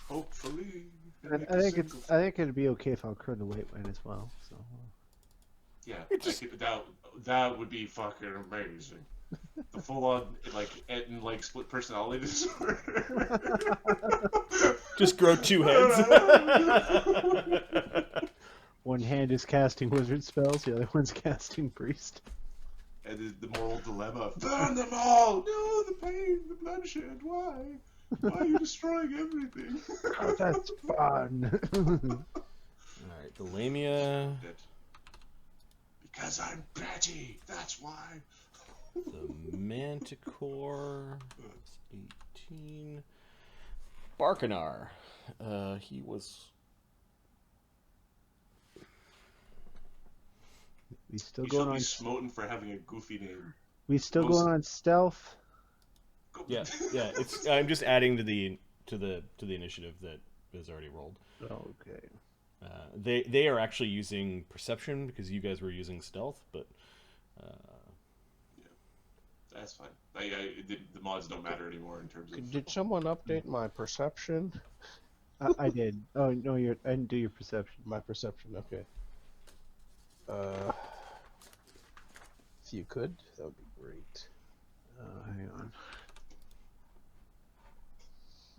hopefully. I think it'd be okay if Alcur the White went as well. So Yeah, that would be fucking amazing. The full-on like split personality disorder. Just grow 2 heads. one hand is casting wizard spells, the other one's casting priest. And the moral dilemma: burn them all. No, the pain, the bloodshed. Why? Why are you destroying everything? Oh, that's fun. Alright, the Lamia, Because I'm Betty. That's why. the Manticore, that's 18. Barkanar, he was... We still You shall going be on. smoten for having a goofy name. We still going on stealth. Go- Yeah, it's. I'm just adding to the initiative that is already rolled. Okay. They are actually using perception because you guys were using stealth, but That's fine. The mods don't matter anymore in terms of. Did someone update my perception? I did. Oh no, I didn't do your perception. My perception, okay. If you could, that would be great. Hang on.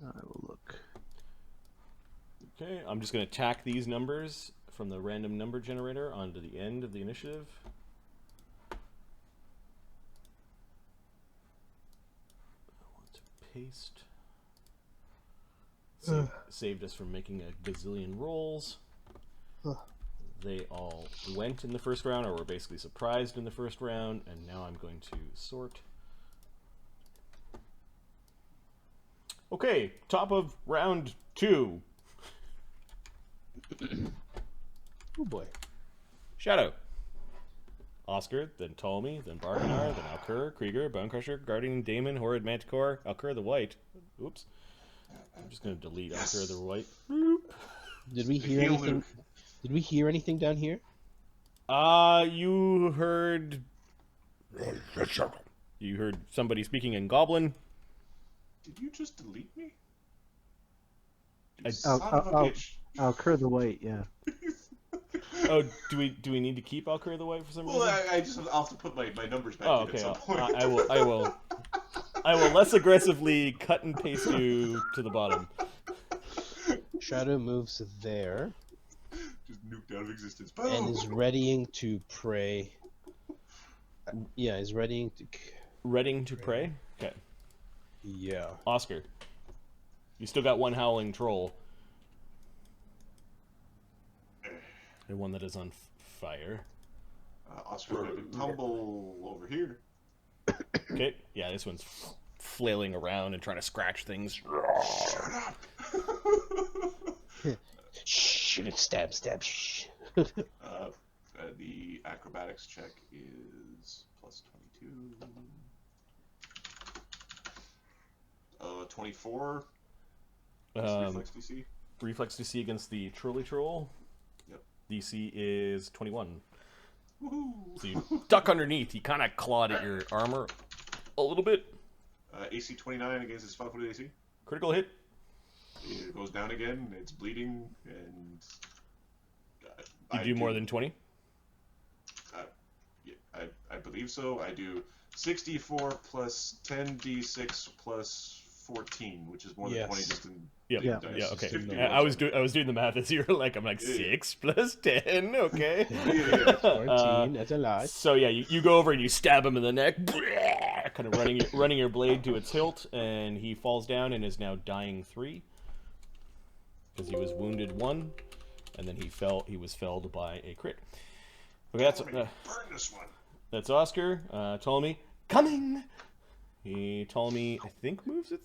I will look. Okay, I'm just going to tack these numbers from the random number generator onto the end of the initiative. I want to paste. Saved us from making a gazillion rolls. They all went in the first round, or were basically surprised in the first round, and now I'm going to sort. Okay, top of round 2. Oh boy. Shadow. Oscar, then Ptolemy, then Barganar, then Alcur, Krieger, Bonecrusher, Guardian Daemon, Horrid Manticore, Alcur the White. Oops. I'm just going to delete Alcur the White. Did we hear Heal anything? Luke. Did we hear anything down here? You heard... You heard somebody speaking in Goblin. Did you just delete me? I- You son of a bitch. Alcur the White, yeah. Oh, do we need to keep Alcur the White for some reason? Well, I'll have to put my numbers back Oh, in okay. at some point. I will less aggressively cut and paste you to the bottom. Shadow moves there Just nuked out of existence. and is readying to pray. Yeah, he's readying to. Readying to pray. Okay, Yeah. Oscar, you still got one howling troll, and one that is on fire. Oscar, I can tumble over here. Okay, yeah, this one's flailing around and trying to scratch things. Shut up! Shoot, stab, stab. Shh. The acrobatics check is plus 22. 24. Reflex DC. Reflex DC against the trolley troll. Yep. DC is 21. Woohoo! So you duck underneath. He kind of clawed at your armor a little bit. AC 29 against his 5-foot AC. Critical hit. It goes down again. It's bleeding, and You do more than 20? Yeah, I believe so. I do 64 plus 10d6 plus 14, which is more than Yes. 20 just in Yep. Yeah. dice. Yeah, okay. 50 I was doing the math as you were like, I'm like, Yeah. 6 plus 10, okay. Yeah. 14, that's a lot. So yeah, you go over and you stab him in the neck, kind of running your blade to its hilt, and he falls down and is now dying 3. Because he was wounded 1, and then he was felled by a crit. Okay, Burn this one. that's Oscar. Ptolemy, coming! Ptolemy, I think, moves at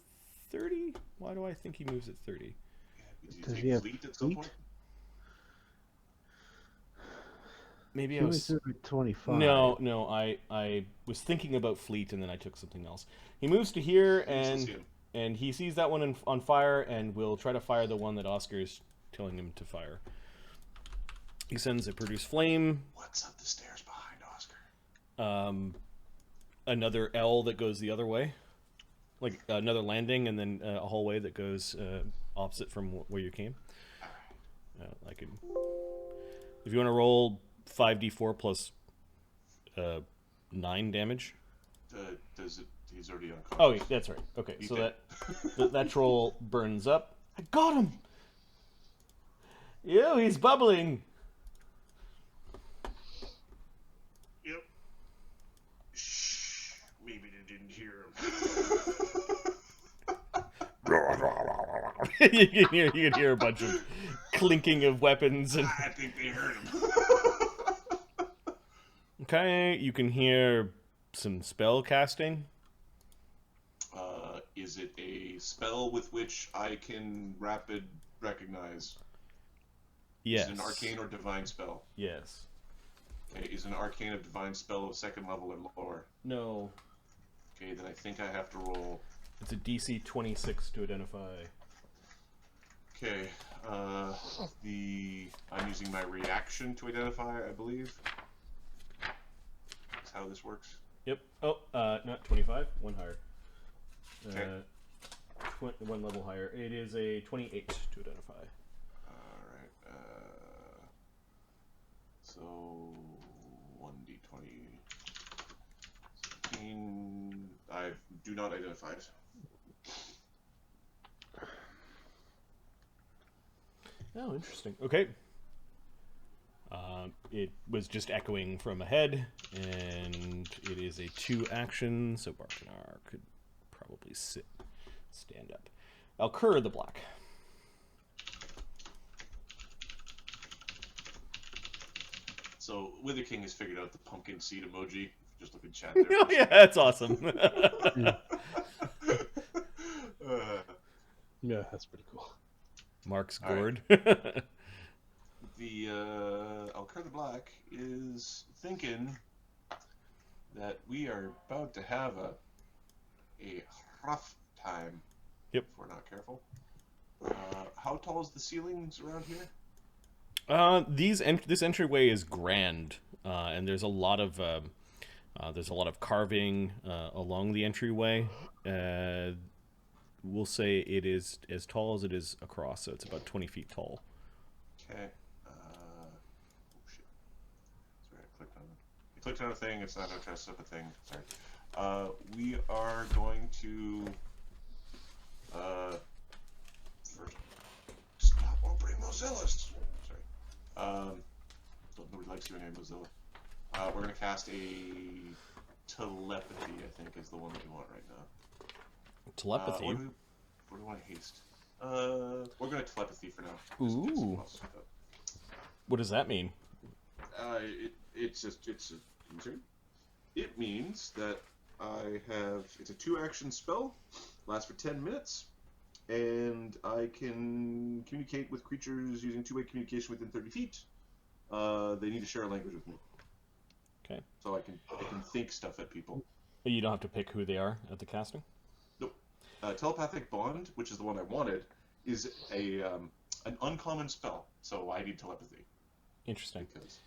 30? Why do I think he moves at 30? Did you Does take he have fleet at some fleet? point? Maybe He I was was... at 25. No, I was thinking about fleet and then I took something else. He moves to here Let's see him. and he sees that one on fire and will try to fire the one that Oscar is telling him to fire. He sends a produce flame, What's up the stairs behind Oscar? another L that goes the other way, like another landing, and then a hallway that goes opposite from where you came. I can, if you want to roll 5d4 plus 9 damage. Does it? He's already unconscious. Oh, yeah, that's right. Okay, He so did. that troll burns up. I got him. Ew, he's bubbling. Yep. Shh. Maybe they didn't hear him. You can hear a bunch of clinking of weapons and I think they heard him. okay, you can hear some spell casting. Is it a spell with which I can rapid recognize? Yes. Is it an arcane or divine spell? Yes. Okay, is an arcane or divine spell of 2nd level or lower? No. Okay, then I think I have to roll. It's a DC 26 to identify. Okay, I'm using my reaction to identify, I believe. That's how this works. Yep. Oh, not 25. One higher. Okay. One level higher. It is a 28 to identify. Alright. So 1d20. 16. I do not identify it. Oh, interesting. Okay. It was just echoing from ahead, and it is a 2 action, so Barkanar could probably stand up. Alcur the Black. So Wither King has figured out the pumpkin seed emoji. Just look at chat there. Oh, yeah, that's awesome. Yeah, that's pretty cool. Mark's All gourd. The Alcur the Black is thinking that we are about to have a rough time. Yep. If we're not careful. How tall is the ceilings around here? This entryway is grand, and there's a lot of carving along the entryway. We'll say it is as tall as it is across, so it's about 20 feet tall. Okay. Oh shit. Sorry, I clicked on it. I clicked on a thing. It's not how to try to set up a thing. Sorry. We are going to first stop opening Mozilla's. Sorry. Nobody likes doing a Mozilla. We're gonna cast a telepathy. I think is the one that we want right now. Telepathy. What do we want to haste? We're gonna telepathy for now. Just get Ooh. someone else. What does that mean? It's a concern. It means that it's a 2-action spell, lasts for 10 minutes, and I can communicate with creatures using 2-way communication within 30 feet. They need to share a language with me. Okay. So I can think stuff at people. You don't have to pick who they are at the casting? Nope. Telepathic Bond, which is the one I wanted, is an uncommon spell, so I need telepathy. Interesting. Because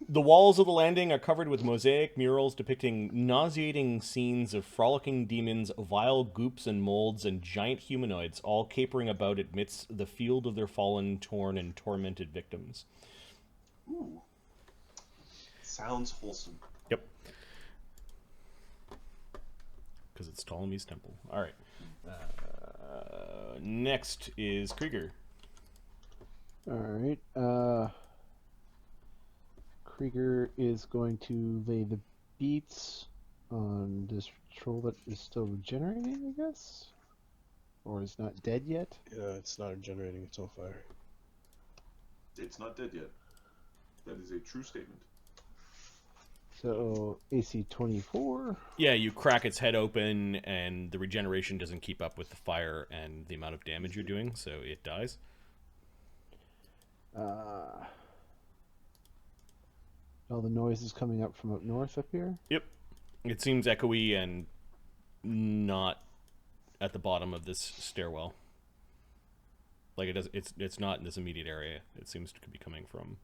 The walls of the landing are covered with mosaic murals depicting nauseating scenes of frolicking demons, vile goops and molds, and giant humanoids, all capering about amidst the field of their fallen, torn, and tormented victims. ooh, sounds wholesome. Yep. Because it's Ptolemy's temple. All right. Next is Krieger. Alright, Krieger is going to lay the beats on this troll that is still regenerating, I guess? Or is not dead yet? Yeah, it's not regenerating, it's on fire. It's not dead yet. That is a true statement. So, AC 24. Yeah, you crack its head open, and the regeneration doesn't keep up with the fire and the amount of damage you're doing, so it dies. All the noise is coming up from up north up here. Yep. It seems echoey and not at the bottom of this stairwell. Like it's not in this immediate area. It seems to be coming from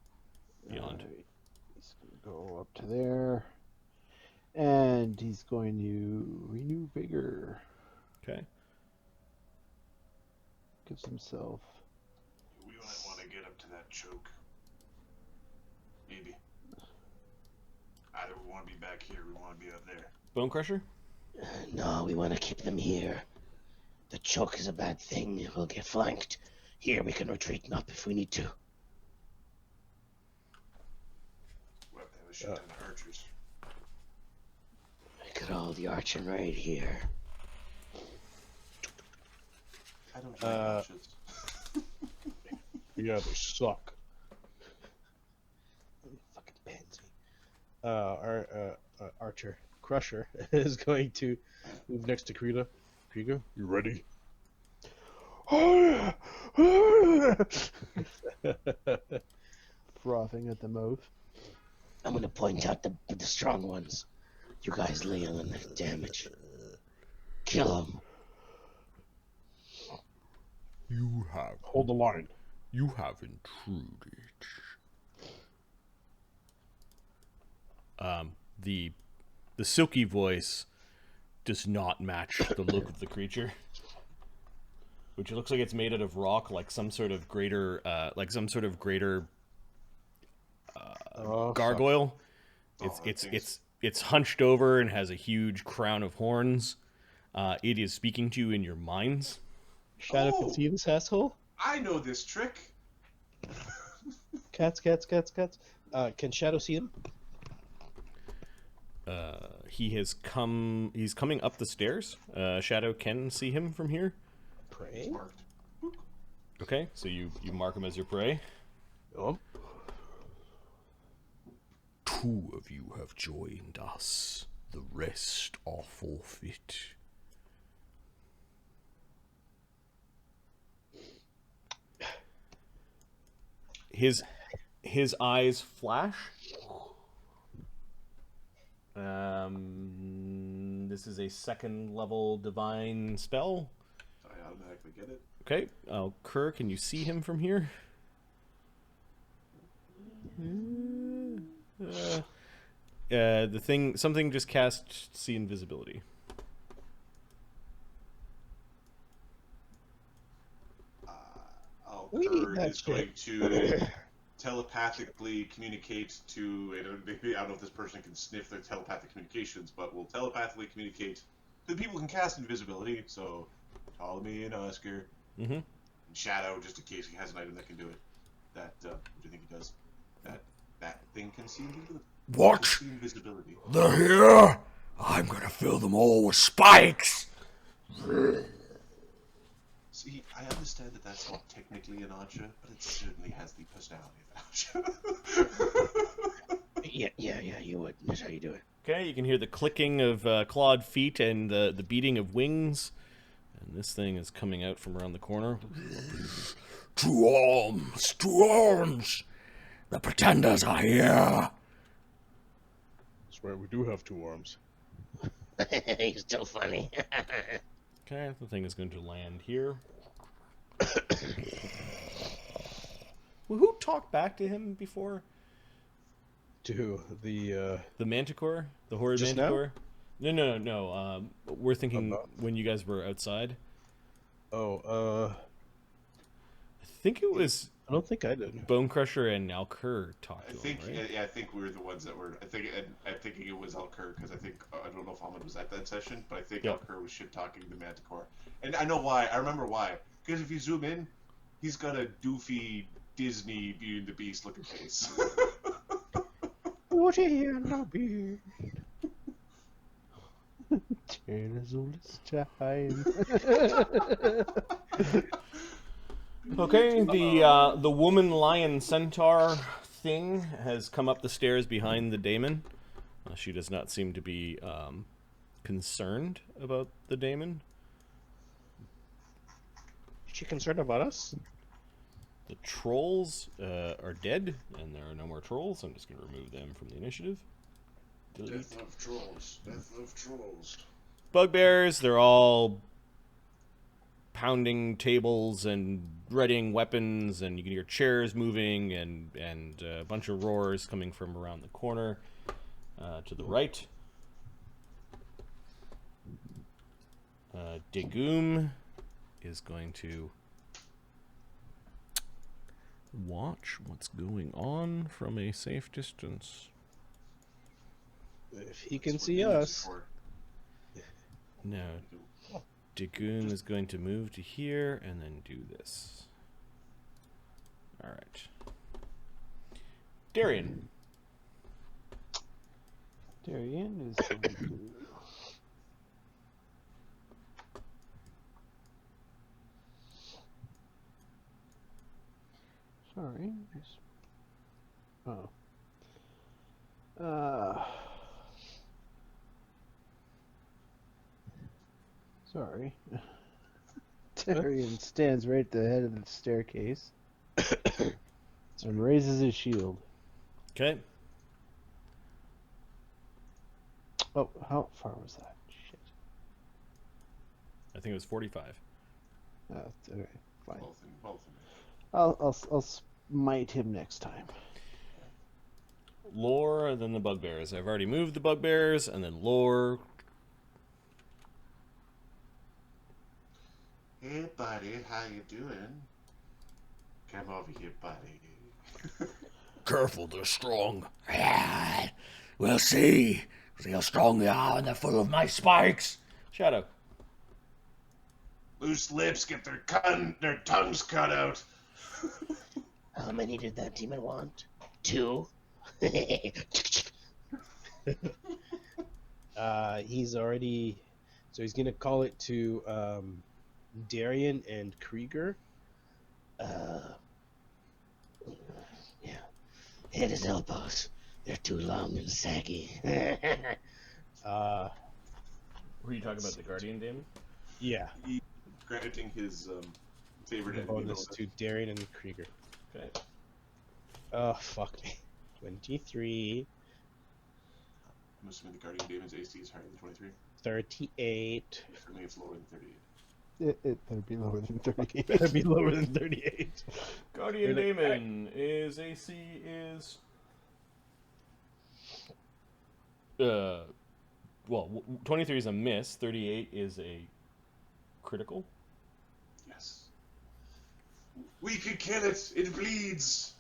beyond. Alright, he's going to go up to there. And he's going to renew vigor. Okay. Gives himself. We might want to get up to that choke. Maybe. Either we want to be back here or we want to be up there. Bone Crusher? No, we want to keep them here. The choke is a bad thing. We'll get flanked. Here we can retreat and up if we need to. We'll have to have a shit ton of archers. Look at all the arching right here. I don't like archers. Yeah, they suck. Fucking pansy. Our Archer Crusher is going to move next to Krieger. Krieger, you ready? Frothing at the mouth. I'm gonna point out the strong ones. You guys lay on the damage. Kill them. You have Hold the line. intruded. The the silky voice does not match the look of the creature, which looks like it's made out of rock, like some sort of greater, Oh, gargoyle. Oh, that thing's- It's hunched over and has a huge crown of horns. It is speaking to you in your minds. Shadow can Oh! see this asshole. I know this trick. Cats. Can Shadow see him? He's coming up the stairs. Shadow can see him from here. Pray. Marked. Okay, so you mark him as your prey. Oh. 2 of you have joined us. The rest are forfeit. His eyes flash. This is a 2nd level divine spell. I automatically get it. Okay, Kerr, can you see him from here? Something just cast see invisibility. We need Kurt that is going to telepathically communicate to, maybe, I don't know if this person can sniff their telepathic communications, but will telepathically communicate to the people who can cast invisibility, so Ptolemy and Oscar, and Shadow, just in case he has an item that can do it. What do you think he does? That thing can see invisibility. What? See invisibility. They're here! I'm gonna fill them all with spikes! See, I understand that that's not technically an archer, but it certainly has the personality of an archer. Yeah, you would. That's how you do it. Okay, you can hear the clicking of clawed feet and the beating of wings. And this thing is coming out from around the corner. To arms! To arms! The pretenders are here! I swear we do have 2 arms. He's still funny. Okay, the thing is going to land here. Well, who talked back to him before? To the The Manticore? The horrid Just now? Manticore? No. We're thinking About? when you guys were outside. I I think it was don't think I did. Bone Crusher and Alcur talked I to think, him, right? I think we were the ones that were. I'm thinking it was Alcur because I think I don't know if Ahmed was at that session, but I think Yeah. Alcur was shit talking to Manticore, and I know why. I remember why. Because if you zoom in, he's got a doofy Disney Beauty and the Beast looking face. What in the beard? Turn as old as time. Okay, the woman lion centaur thing has come up the stairs behind the daemon. She does not seem to be concerned about the daemon. Is she concerned about us? The trolls are dead, and there are no more trolls. I'm just going to remove them from the initiative. Delete. Death of trolls. Death of trolls. Bugbears, they're all pounding tables and readying weapons, and you can hear chairs moving and a bunch of roars coming from around the corner to the right. Degoom is going to watch what's going on from a safe distance. If he can That's what see he uses us. for. No, Degoom is going to move to here and then do this. Alright. Darian. Darian is going to... Sorry. Oh. Sorry. Darian stands right at the head of the staircase and raises his shield. Okay. Oh, how far was that? Shit. I think it was 45. Oh, okay, fine. Both of them. I'll smite him next time. lore, and then the bugbears. I've already moved the bugbears, and then lore. Hey, buddy, how you doing? Come over here, buddy. Careful, they're strong. We'll see. See how strong they are when they're full of my spikes. Shadow. Loose lips get their tongues cut out. How many did that demon want? 2? He's already... So he's gonna call it to Darian and Krieger. Yeah. Hit his elbows. They're too long and saggy. Uh, Were you talking about the Guardian Demon? yeah. Granting his favorite enemy. Bonus to Darian and Krieger. Okay. Oh, fuck me. 23, I'm assuming the Guardian Damon's AC is higher than 23. 38. For me, it's lower than 38. It better be lower than 38. Better be lower than 38. Guardian Really? Demon is AC is well, 23 is a miss, 38 is a critical. Yes. We can kill it. It bleeds.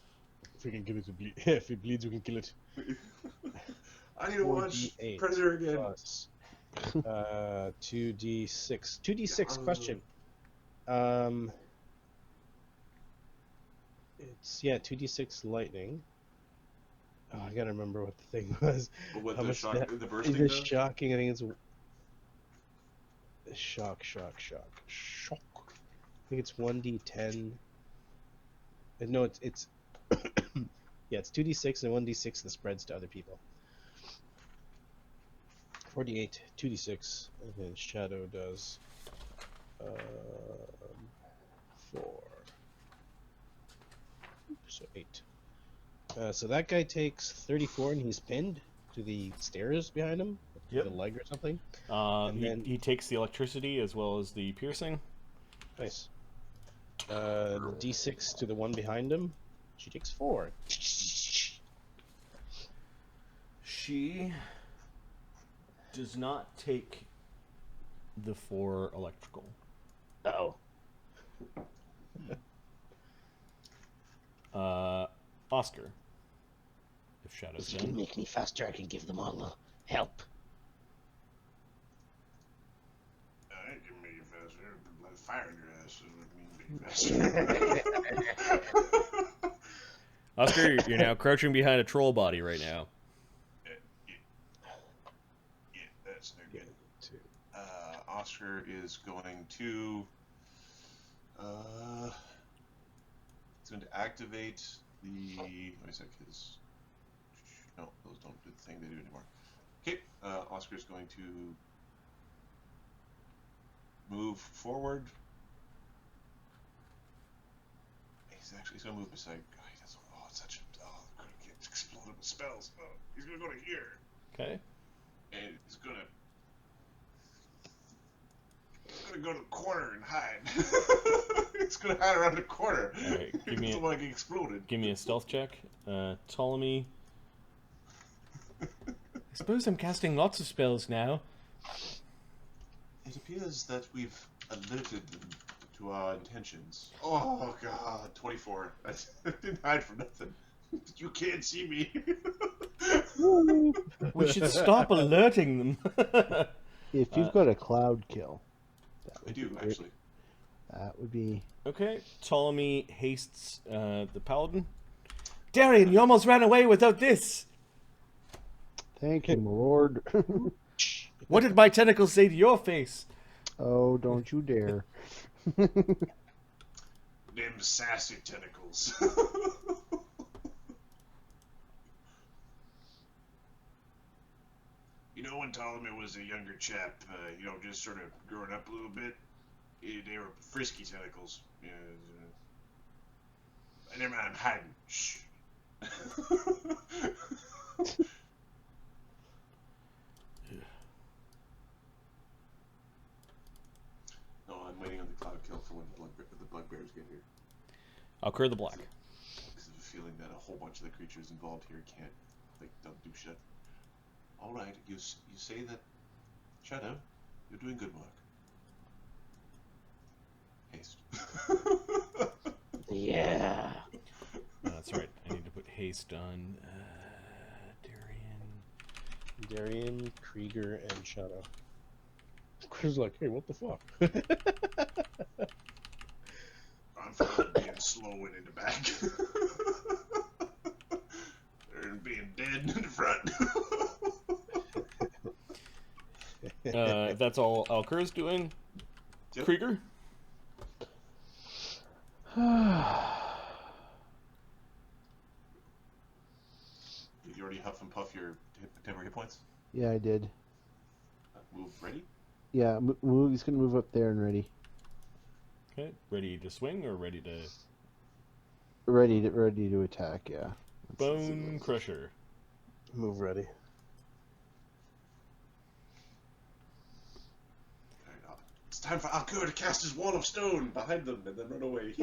If we can kill it, if it bleeds, we can kill it. I need to watch 4d8 Predator again. plus 2d6. 2d6 Yeah. question. It's 2d6 lightning. Oh, I gotta remember what the thing was. But what How the much shock, that- the Is bursting this does? shocking? I think it's shock. I think it's 1d10. No, it's yeah, it's 2d6 and 1d6 that spreads to other people. 4d8, 2d6, and then Shadow does 4. So 8. So that guy takes 34 and he's pinned to the stairs behind him, Yep. the leg or something. He, then- he takes the electricity as well as the piercing. Nice. D6 to the one behind him. She takes 4. She does not take the 4 electrical. Oh. Oscar. If Shadow's If you can done. make me faster, I can give them all help. I can make it faster. Let fire in your ass is what I mean make it faster. Oscar, you're now crouching behind a troll body right now. Yeah, that's no good. 2. Oscar is going to he's going to activate the let me check his no, those don't do the thing they do anymore. Okay, Oscar's going to move forward. He's gonna move beside it's such a gonna get exploded with spells. Oh, he's gonna go to here. Okay. And he's gonna go to the corner and hide. He's gonna hide around the corner. Alright, give me He a- doesn't want to get exploded. Give me a stealth check. Ptolemy. I suppose I'm casting lots of spells now. It appears that we've alerted them to our intentions. Oh god, 24. I didn't hide from nothing. You can't see me. We should stop alerting them. If you've got a cloud kill, that I would do be great. actually. That would be. Okay, Ptolemy hastes the paladin. Darian, you almost ran away without this. Thank you, my lord. What did my tentacles say to your face? Oh, don't you dare. Them sassy tentacles. You know, when Ptolemy was a younger chap, just sort of growing up a little bit, they were frisky tentacles. Never mind, I'm hiding. Shh. No, I'm waiting on the cloud kill for when the bugbears get here. I'll clear the black. Because I have a feeling that a whole bunch of the creatures involved here can't They don't do shit. All right, you say that. Shadow, you're doing good work. Haste. Yeah. That's right. I need to put haste on Darian. Darian, Krieger, and Shadow. Krieger's like, hey, what the fuck? I'm fine with being slow and in the back. And being dead in the front. If that's all Alker's doing, Yep. Krieger? Did you already huff and puff your temporary hit points? Yeah, I did. Move ready? Yeah, move. He's gonna move up there and ready. Okay. Ready to swing or ready to... Ready to attack. Yeah. Bone Crusher. Move ready. Alright, it's time for Alkur to cast his wall of stone behind them and then run away.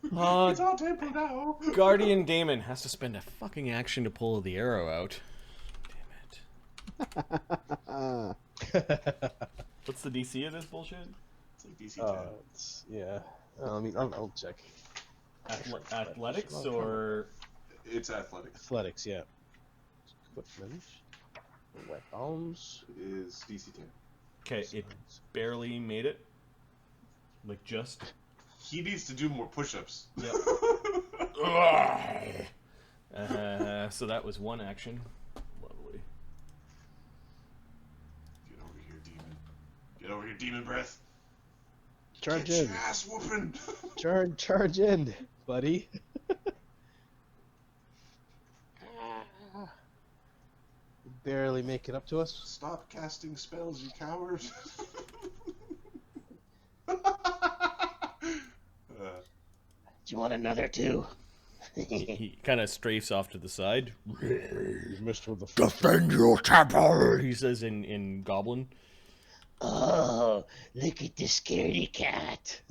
It's our temple now. Guardian Damon has to spend a fucking action to pull the arrow out. Damn it. What's the DC of this bullshit? It's like DC 10. It's, yeah. I mean, I'll check. Athletics or... It's athletics. Athletics, yeah. Equipment. Weapons. It is DC 10. Okay, it barely made it. Like, just... He needs to do more push-ups. Yep. So that was one action. Lovely. Get over here, demon. Get over here, demon breath. Charge Get in. your ass whooping. Charge in, buddy. Barely make it up to us. Stop casting spells, you coward. Do you want another too? He kind of strafes off to the side. You missed with the Defend your temple! He says in Goblin. Oh, look at the scaredy cat.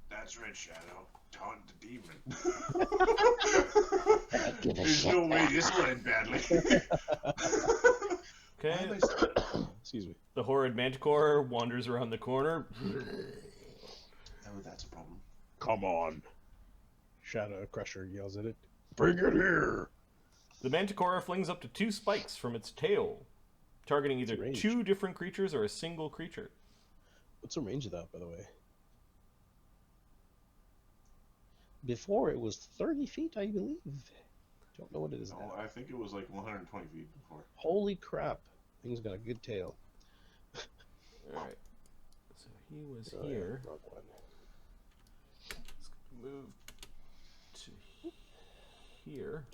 That's right, Shadow. Taunt the demon. Give a There's shit. no way this will end badly. Okay. Excuse me. The horrid manticore wanders around the corner. Oh, that's a problem. Come on. Shadow Crusher yells at it. Bring it here. The manticore flings up to 2 spikes from its tail, targeting either range. 2 different creatures or a single creature. What's the range of that, by the way? Before it was 30 feet, I believe. Don't know what it is No, now. I think it was like 120 feet before. Holy crap. Thing's got a good tail. Alright. So he was Oh, yeah, here. wrong one. Let's move to here.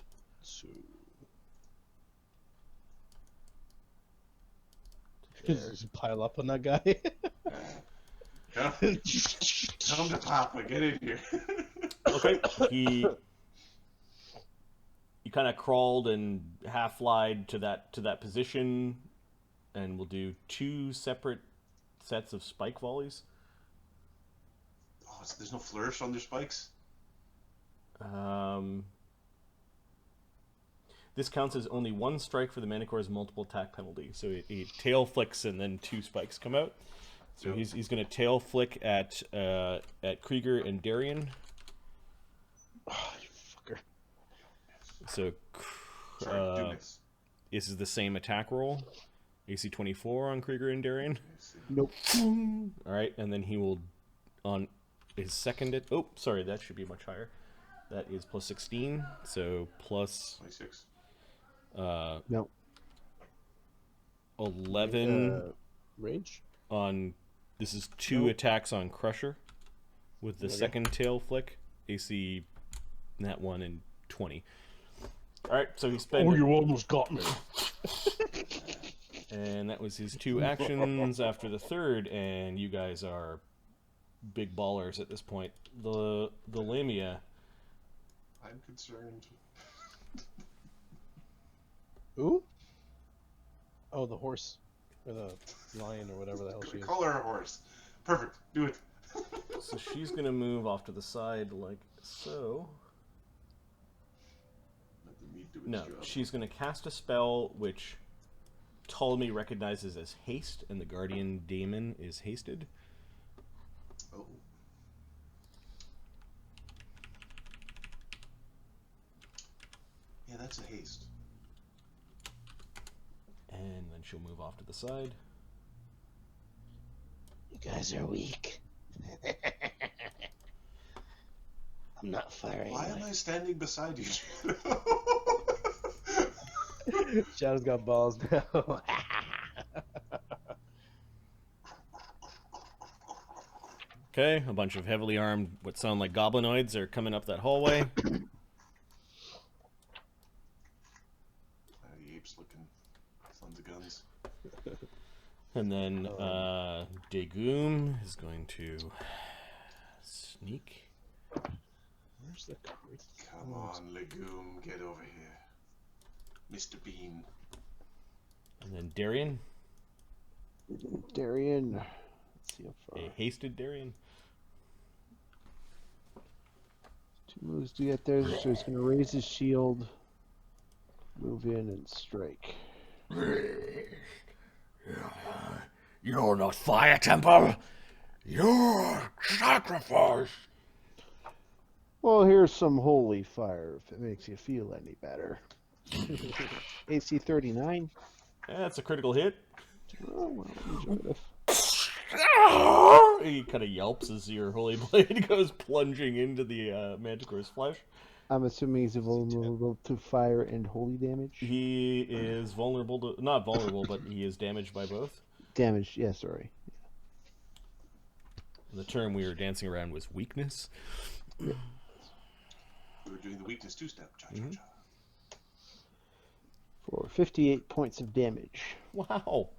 So... There. Just pile up on that guy. Yeah. Tell him to Papa, get in here. Okay. He kind of crawled and half flied to that position, and we'll do 2 separate sets of spike volleys. Oh, so there's no flourish on their spikes? This counts as only 1 strike for the Manticore's multiple attack penalty. So it tail flicks and then 2 spikes come out. So Yep. he's going to tail flick at Krieger and Darian. Oh, you fucker. So Sorry, do miss. this is the same attack roll. AC 24 on Krieger and Darian. Nope. All right, and then he will on his second. Oh, sorry, that should be much higher. That is plus 16, so plus 26. No. 11 Range? on. This is 2 attacks on Crusher with the second tail flick. AC that one and 20. All right, so he spent. Oh, you almost got me. And that was his 2 actions after the third, and you guys are big ballers at this point. The Lamia. I'm concerned. Who? Oh, the horse. Or the lion, or whatever the hell she is. Call her a horse. Perfect. Do it. So she's gonna move off to the side like so. Let the meat do its No, job. she's gonna cast a spell which Ptolemy recognizes as haste, and the guardian daemon is hasted. Oh. Yeah, that's a haste. And then she'll move off to the side. You guys are weak. I'm not firing. Why am I standing beside you? Shadow's got balls now. Okay, a bunch of heavily armed, what sound like goblinoids are coming up that hallway. The apes looking sons of guns. And then Dagoom is going to sneak. Where's the creek? Come on, Legume, get over here. Mr. Bean. And then Darian, Darian. Let's see how far. a hasted Darian. 2 moves to get there, so he's going to raise his shield, move in, and strike. You're not Fire Temple. You're sacrifice. Well, here's some holy fire, if it makes you feel any better. AC 39. That's a critical hit. Oh, well, enjoy it. He kind of yelps as your holy blade goes plunging into the Manticore's flesh. I'm assuming he's vulnerable to fire and holy damage. He is vulnerable to, not vulnerable, but he is damaged by both. Damage, yeah, sorry. The term we were dancing around was weakness. We were doing the weakness two-step. Cha-cha-cha. For 58 points of damage. Wow.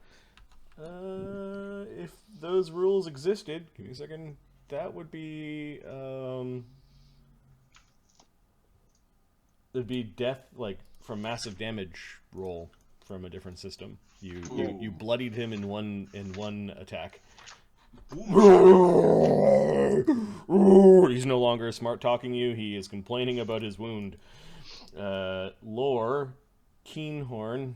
If those rules existed, give me a second. That would be it'd be death like from massive damage roll from a different system. You bloodied him in one attack. He's no longer smart talking you. He is complaining about his wound. Lore, Keenhorn.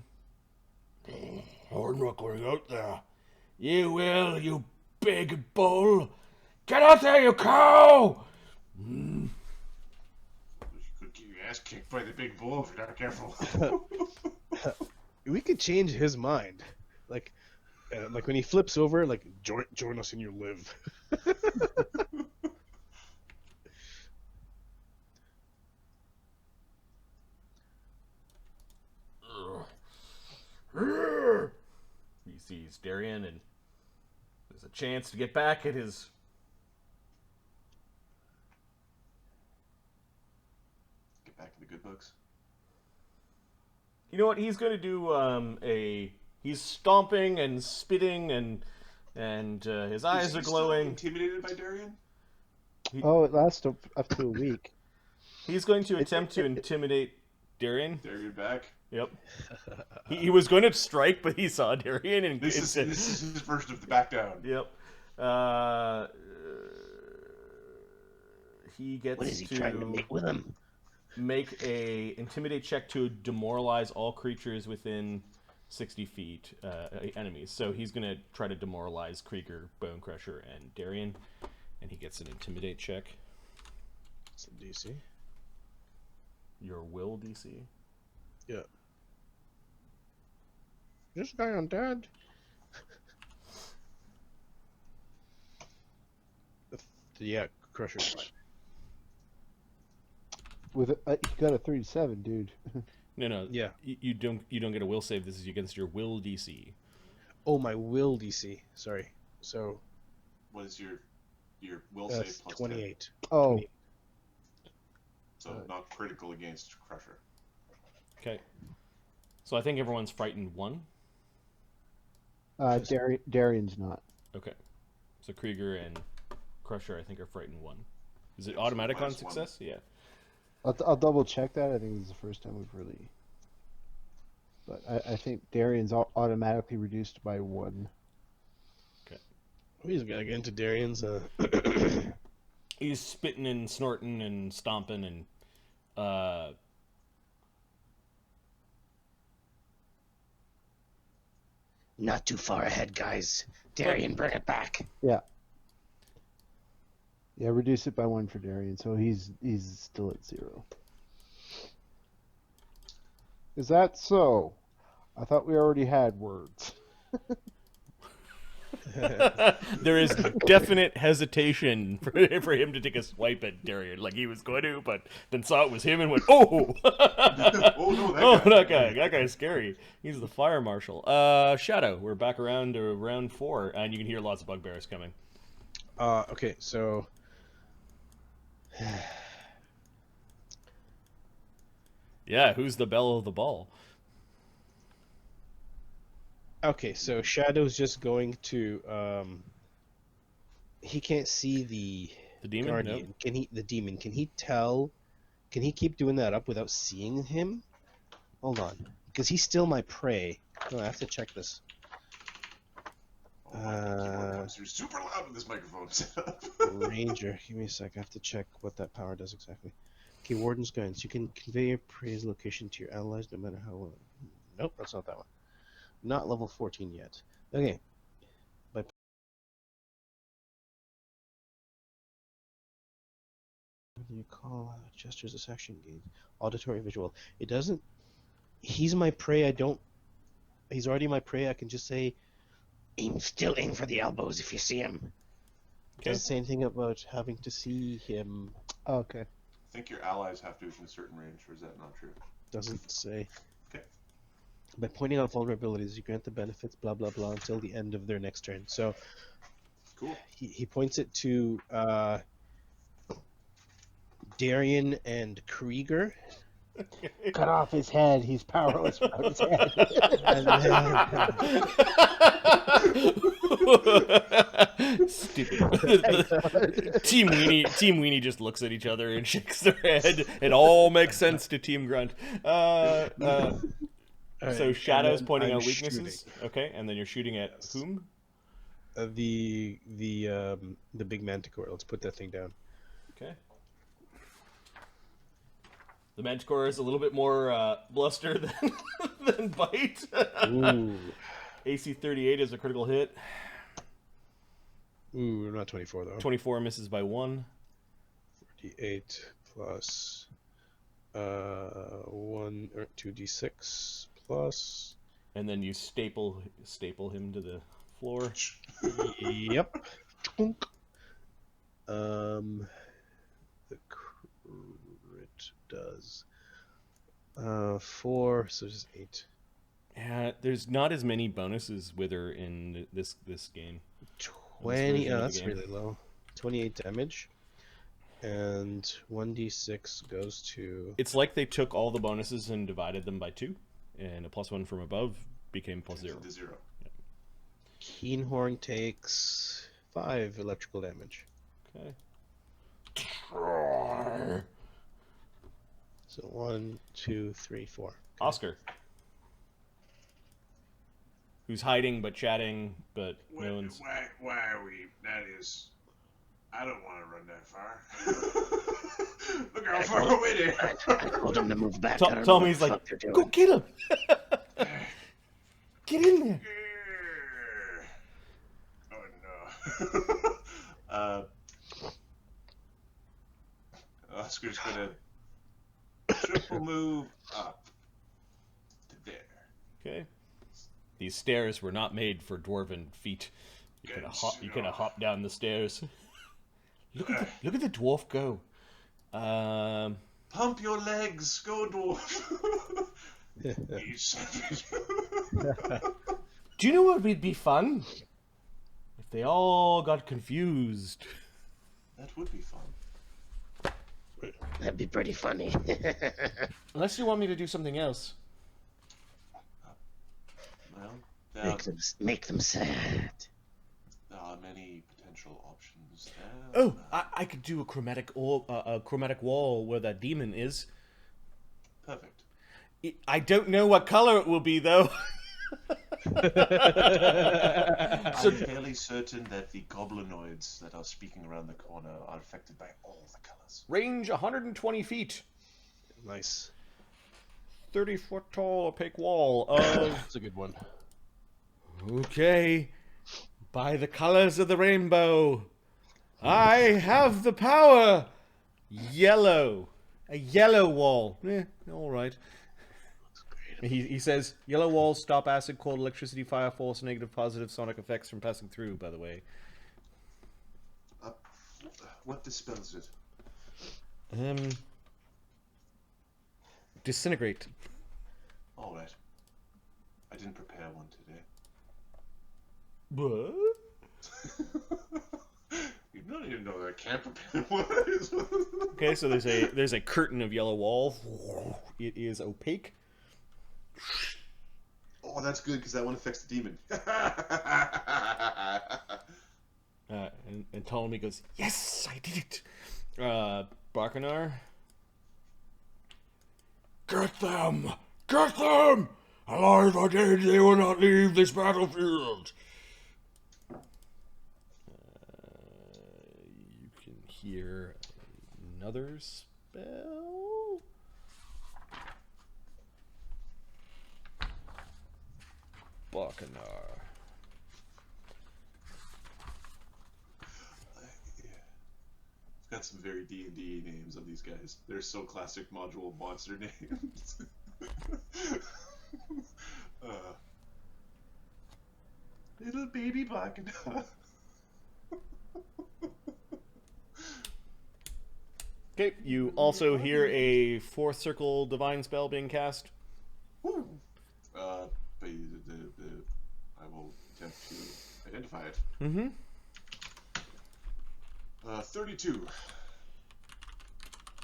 I'm not going out there. You will, you big bull! Get out there, you cow! You could get your ass kicked by the big bull if you're not careful. We could change his mind. Like when he flips over, like, join us in your live. He sees Darian, and there's a chance to get back at his. Get back to the good books. You know what? He's going to do He's stomping and spitting, and his eyes are Still glowing. intimidated by Darian? Oh, it lasts up to a week. He's going to attempt to intimidate Darian. Darian back. Yep. He was going to strike, but he saw Darian and This is his version of the back down. Yep. He gets What is he trying to make with him? make a intimidate check to demoralize all creatures within 60 feet, enemies. So he's going to try to demoralize Krieger, Bone Crusher, and Darian, and he gets an intimidate check. It's a DC. Your will DC. Yeah. This guy undead. Yeah, Crusher's fine. With he got a 37, dude. No. Yeah. You don't get a will save. This is against your will DC. Oh, my will DC. Sorry. So What is your will that's save plus 28. 10? Oh. 28. So not critical against Crusher. Okay. So I think everyone's frightened 1. Darian's not. Okay. So Krieger and Crusher, I think, are frightened 1. Is it automatic on -1. success? Yeah. I'll double check that. I think this is the first time we've really. But I think Darian's automatically reduced by 1. We just gotta get into Darian's. He's spitting and snorting and stomping and Not too far ahead, guys. Darian, bring it back. Yeah. Yeah, reduce it by 1 for Darian, so he's still at 0. Is that so? I thought we already had words. there is definite hesitation for him to take a swipe at Darian, like he was going to, but then saw it was him and went, "Oh, Oh no, that guy. that guy's scary. He's the fire marshal." Shadow, we're back around to round 4, and you can hear lots of bugbears coming. Okay, so Yeah, who's the belle of the ball? okay, so Shadow's just going to he can't see The demon? Guardian. No. Can he? The demon? Can he tell? Can he keep doing that up without seeing him? Hold on, because he's still my prey. Oh, I have to check this. Oh, my keyboard is super loud with this microphone setup. Ranger, give me a sec. I have to check what that power does exactly. Okay, Warden's Guidance. You can convey your prey's location to your allies no matter how long. Nope, that's not that one. Not level 14 yet. Okay. You call gestures this action gain auditory visual. It doesn't. He's my prey. I don't. He's already my prey. I can just say. Aim for the elbows if you see him. Okay. Doesn't say anything about having to see him. Okay. I think your allies have to be within a certain range, or is that not true? Doesn't say. Okay. By pointing out vulnerabilities, you grant the benefits, blah blah blah, until the end of their next turn. So, Cool. he points it to Darian and Krieger. Cut off his head. He's powerless without his head. And then, Stupid. Team Weenie just looks at each other and shakes their head. It all makes sense to Team Grunt. So Alright, Shadow's and then pointing I'm out weaknesses. Okay, and then you're shooting at Yes. whom? the big manticore. Let's put that thing down. Okay. The Manticore is a little bit more bluster than bite. Ooh, AC 38 is a critical hit. ooh, not 24 though. 24 misses by 1. 48 plus 1 or 2d6 plus. And then you staple him to the floor. Yep. Tunk. The crit does 4, so just 8. Yeah, there's not as many bonuses with her in this game. 20. version of the That's game. really low. 28 damage, and 1d6 goes to. It's like they took all the bonuses and divided them by 2, and a +1 from above became +0. To 0. Keenhorn takes 5 electrical damage. Okay. So 1, 2, 3, 4. Oscar. Who's hiding but chatting, but no one's... Why are we? That is, I don't want to run that far. Look how far away they are. I told him to move back. I don't know Tommy's what the like, fuck they're go doing. get him! Get in there! Oh no. Oscar's gonna triple move up to there. Okay. These stairs were not made for dwarven feet. You could have hopped down the stairs. Look at the dwarf go. Pump your legs, go dwarf. You savage. Do you know what would be fun? If they all got confused. That would be fun. That'd be pretty funny. Unless you want me to do something else. Well, there Make them sad. are many potential options there. Oh, I could do a chromatic wall where that demon is. Perfect. I don't know what color it will be though. I'm fairly certain that the goblinoids that are speaking around the corner are affected by all the colors. Range 120 feet. Nice. 30-foot tall opaque wall of... That's a good one. Okay. By the colors of the rainbow, I have the power. Yellow. A yellow wall. All right. He says, yellow walls stop acid, cold, electricity, fire, false, negative, positive sonic effects from passing through, by the way. What dispels it? Disintegrate. All right. I didn't prepare one today. What? You don't even know that I can't prepare one. Okay, so there's a curtain of yellow wall. It is opaque. Oh, that's good because that one affects the demon. And Ptolemy goes, yes, I did it. Barkanar. Get them! Get them! Alive or dead, they will not leave this battlefield. You can hear another spell. Barkanar. It's got some very D&D names of these guys. They're so classic module monster names. Little baby Bakana. Okay, you also hear a fourth circle divine spell being cast. But I will attempt to identify it. Mm-hmm. 32.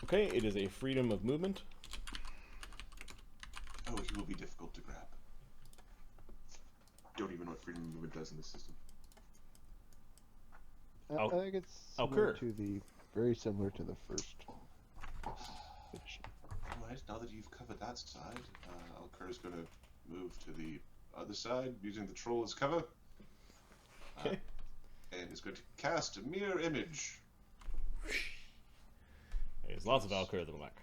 Okay, it is a freedom of movement. Oh, he will be difficult to grab. Don't even know what freedom of movement does in this system. I think it's Occur. very similar to the first edition. Alright, now that you've covered that side, Alcur is going to move to the other side using the troll as cover. Okay. And is going to cast a mirror image. There's lots of Valkyrie at the back.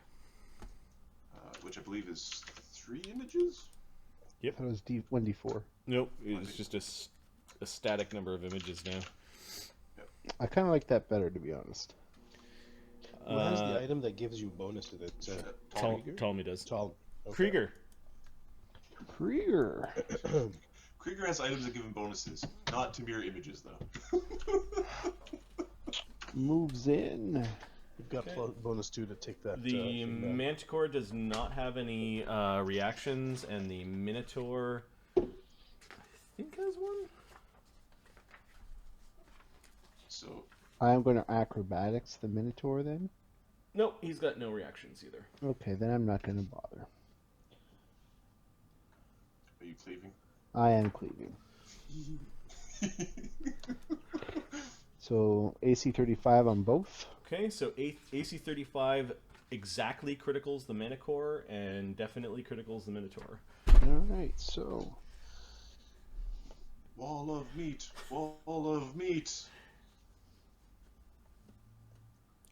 Which I believe is 3 images? Yep. That was 1d4. Nope, it's just a static number of images now. I kind of like that better, to be honest. Who has the item that gives you bonus to it? Ptolemy does. Okay. Krieger. Krieger. Krieger has items that give him bonuses, not to mirror images, though. Moves in. You've got bonus 2 to take that. The thing back. Manticore does not have any reactions, and the Minotaur, I think, has one. So I am going to acrobatics the Minotaur then. Nope, he's got no reactions either. Okay, then I'm not going to bother. are you cleaving? I am cleaving. So AC 35 on both. Okay, so AC 35 exactly criticals the Manticore and definitely criticals the Minotaur. Alright, so Wall of meat, wall of meat.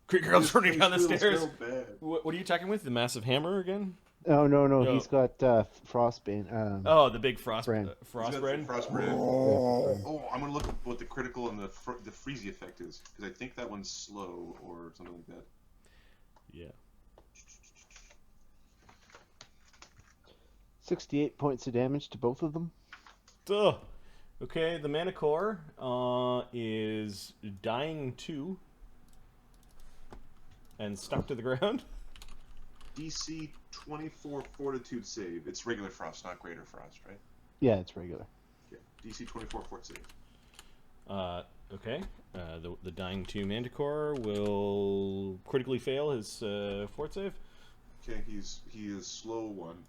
Krieger comes running down the This feels stairs. so bad. What are you attacking with? The massive hammer again? no, No. he's got Frostbane. Oh, the big frost Brand. He's got brand. Frostbrand. Oh, I'm gonna look up what the critical and the freezy effect is because I think that one's slow or something like that. Yeah. 68 points of damage to both of them. Duh. Okay, the Manticore is dying 2 and stuck to the ground. DC 24 Fortitude save. It's regular frost, not greater frost, right? Yeah, it's regular. Yeah. DC 24 Fort save. Okay. The dying 2 Manticore will critically fail his fort save. Okay, he is slow 1.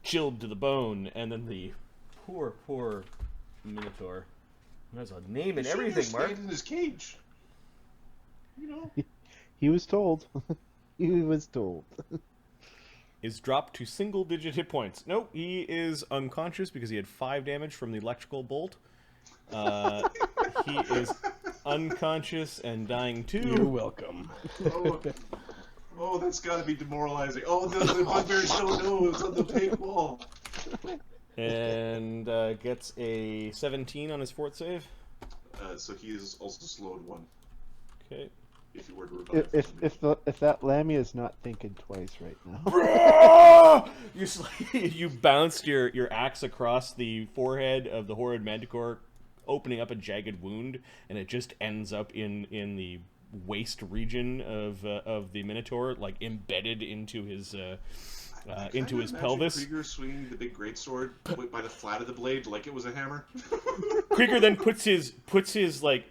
Chilled to the bone, and then the poor Minotaur, who has a name and everything, Mark. In his cage. You know. He was told. He was told. Is dropped to single-digit hit points. Nope, he is unconscious because he had 5 damage from the electrical bolt. He is unconscious and dying too. You're welcome. Oh, that's got to be demoralizing. Oh, the bugbears don't know it's on the pink wall. And gets a 17 on his fort save. So he is also slowed 1. Okay. If you were to revive. If that Lamia is not thinking twice right now. You bounced your axe across the forehead of the horrid manticore, opening up a jagged wound, and it just ends up in the waist region of the minotaur, like embedded into his pelvis. Krieger swinging the big greatsword by the flat of the blade like it was a hammer. Krieger then puts his left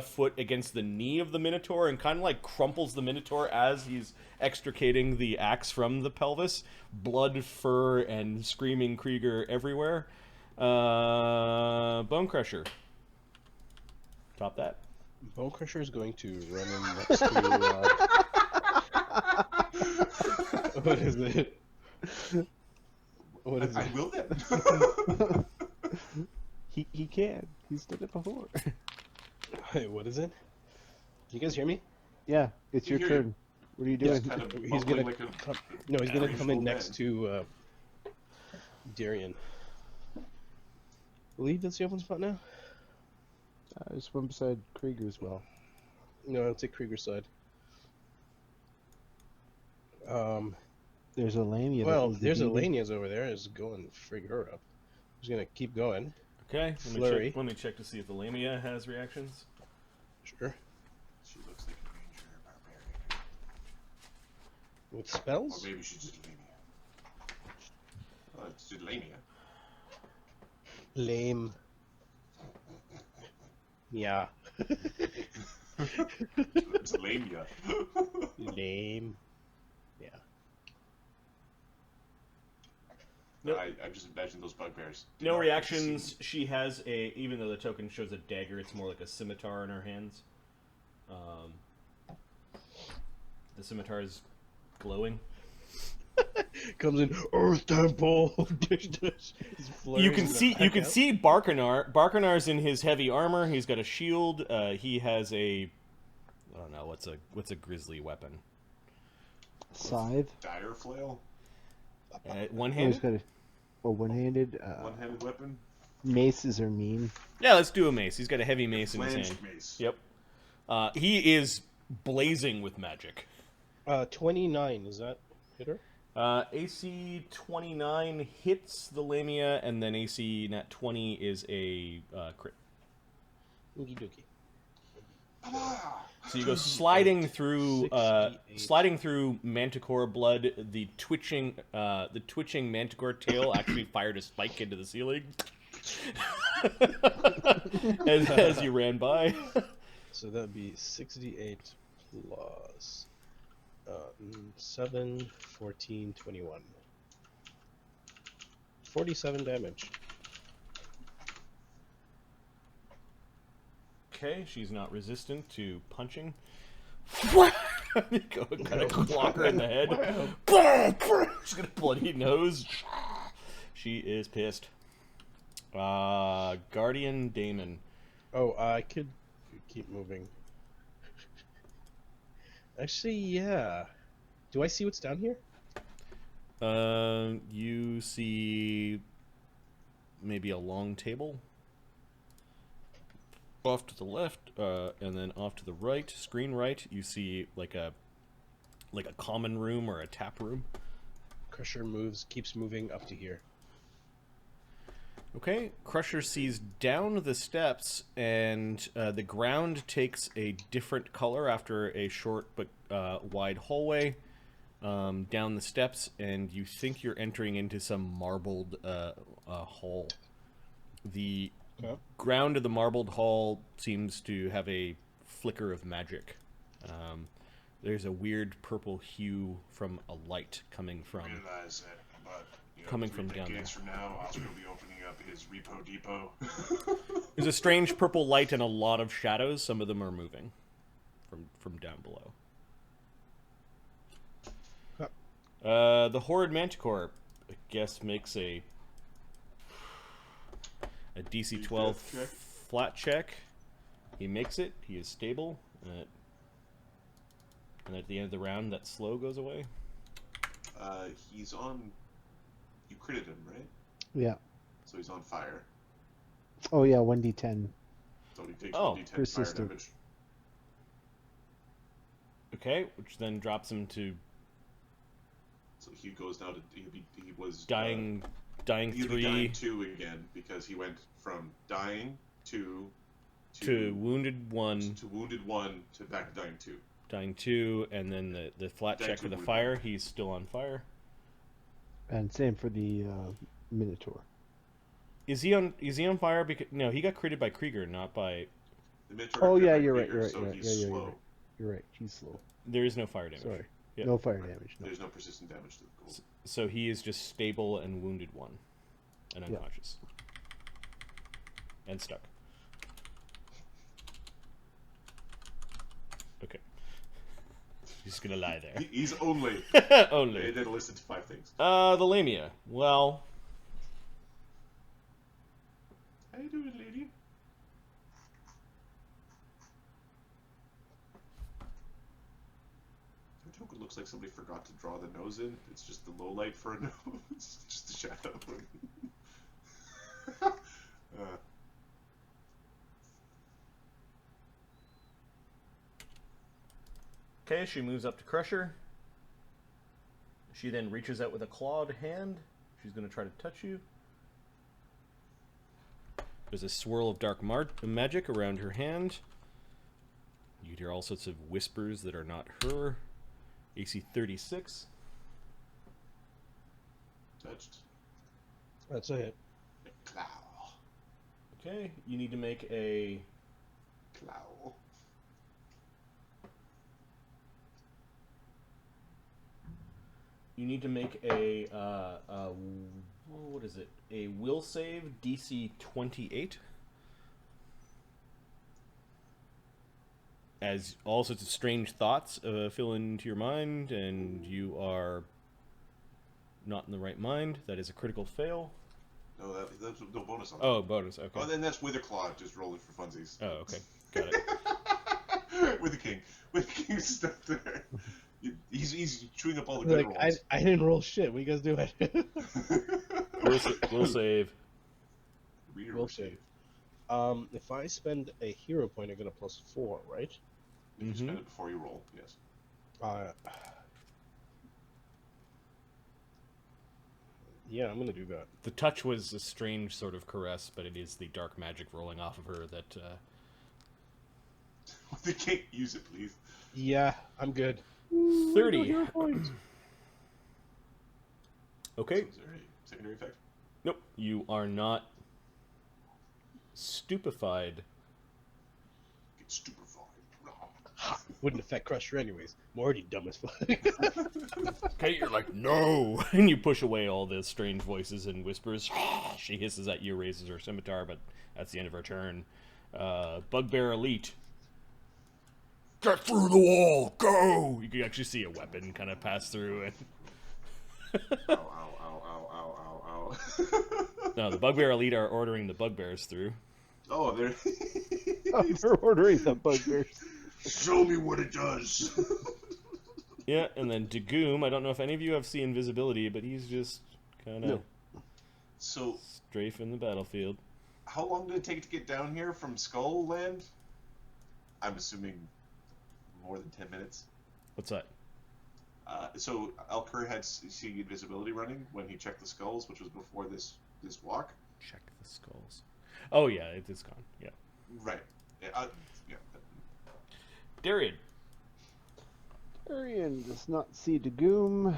foot against the knee of the minotaur and kind of like crumples the minotaur as he's extricating the axe from the pelvis. Blood, fur, and screaming Krieger everywhere. Bone Crusher. Top that. Bone Crusher is going to run in next to. What is it? What is I it? will then. He can. He's done it before. Wait, what is it? You guys hear me? Yeah, it's your hear you. turn. What are you doing? Kind of He's gonna like a No, he's gonna average come in old next man. to Darian. Believe that's the open spot now? I swim beside Krieger as well. No, I'll take Krieger's side. There's a Lamia. Well, there's a Lania's over there. Is going to frig her up. He's gonna keep going. Okay, Flurry. let me check to see if the Lamia has reactions. Sure. She looks like a ranger barbarian. With Or spells? maybe she's just Lamia. Oh, it's just Lamia. Lame. Yeah. It's Lamia. Lame. Yeah. Nope. I just imagine those bugbears. No reactions. She has even though the token shows a dagger, it's more like a scimitar in her hands. The scimitar is glowing. Comes in Earth Temple. You can see Barkanar. Barkanar's in his heavy armor. He's got a shield. He has I don't know what's a grizzly weapon. Scythe. Dire flail? One Oh, he's handed. got a one-handed. One-handed weapon? Maces are mean. Yeah, let's do a mace. He's got a heavy mace in his Flanged hand. mace. Yep. He is blazing with magic. 29, is that hit her? AC 29 hits the Lamia, and then AC nat 20 is a crit. Oogie dookie. So you go sliding through 68. manticore blood. The twitching manticore tail actually fired a spike into the ceiling as you ran by. So that'd be 68 plus 7, 14, 21. 47 damage. Okay, she's not resistant to punching. Go kind of clock her in the head. She's got a bloody nose. She is pissed. Guardian Damon. Oh, I could keep moving. Actually, yeah. Do I see what's down here? You see maybe a long table off to the left, and then off to the right, screen right, you see like a common room or a tap room. Crusher keeps moving up to here. Okay, Crusher sees down the steps, and the ground takes a different color after a short but wide hallway down the steps, and you think you're entering into some marbled hall. The ground of the marbled hall seems to have a flicker of magic. There's a weird purple hue from a light coming from Realize that, but coming from down there. decades from now, Oscar will be opening up his repo depot. There's a strange purple light and a lot of shadows. Some of them are moving from down below. Huh. The Horde Manticore, I guess, makes a DC 12 check. flat check. He makes it. He is stable. And at the end of the round, that slow goes away. He's on. You critted him, right? Yeah. So he's on fire. Oh yeah, 1d10. So he takes Oh, 1d10 fire persistent. damage. Okay, which then drops him to So he goes down to he was dying he'll be 3 dying 2 again because he went from dying to wounded 1, to wounded 1 to back to dying 2. dying 2, and then the flat Dying check two, for the wounded fire. 1. He's still on fire. And same for the Minotaur. Is he on fire? Because no, he got critted by Krieger, not by. The Minotaur Oh crit yeah, by you're right. Krieger, You're right. so You're right. he's Yeah, you're slow. right. You're right. He's slow. There is no fire damage. Sorry. Yeah. No fire damage. No. There's no persistent damage to the gold. So he is just stable and wounded 1, and unconscious, and stuck. Okay. He's gonna lie there. He's only. Only. They did listen to 5 things. The Lamia. Well, How you doing, lady? That joke looks like somebody forgot to draw the nose in. It's just the low light for a nose. Just a shadow. okay, she moves up to Crusher. She then reaches out with a clawed hand. She's gonna try to touch you. There's a swirl of dark magic around her hand. You can hear all sorts of whispers that are not her. AC 36. Touched. That's a hit. Clow. Okay, you need to make a. Clow. You need to make a. What is it? A will save DC 28. As all sorts of strange thoughts fill into your mind, and you are not in the right mind. That is a critical fail. No, that's no bonus on that. Oh, bonus. Okay. Oh, then that's Witherclaw. Just roll it for funsies. Oh, okay. Got it. With the king. With the king stuck there. He's chewing up all the good Like rolls. I didn't roll shit. What you guys doing? Will save. Reader Will will save. save. If I spend a hero point, I get a +4, right? If you spend it before you roll, yes. Yeah, I'm gonna do that. The touch was a strange sort of caress, but it is the dark magic rolling off of her that. With the king, use it, please. Yeah, I'm good. 30. Okay. So is there a secondary effect? Nope. You are not stupefied. Get stupefied. Wouldn't affect Crusher anyways. I'm already dumb as fuck. Okay, you're like, no! And you push away all the strange voices and whispers. She hisses at you, raises her scimitar, but that's the end of her turn. Bugbear Elite. Get through the wall! Go! You can actually see a weapon kind of pass through it. Ow, ow, ow, ow, ow, ow, ow. No, the Bugbear Elite are ordering the bugbears through. Oh, they're... They're ordering the bugbears. Show me what it does. Yeah, and then Dagoom, I don't know if any of you have seen invisibility, but he's just kind of No. So, strafing the battlefield. how long did it take to get down here from Skull Land? I'm assuming more than 10 minutes. What's that? So Alcur had seeing invisibility running when he checked the skulls, which was before this walk. Check the skulls. Oh, yeah, it's gone. Yeah. Right. Yeah. Yeah. Darian. Arian does not see Dagoom.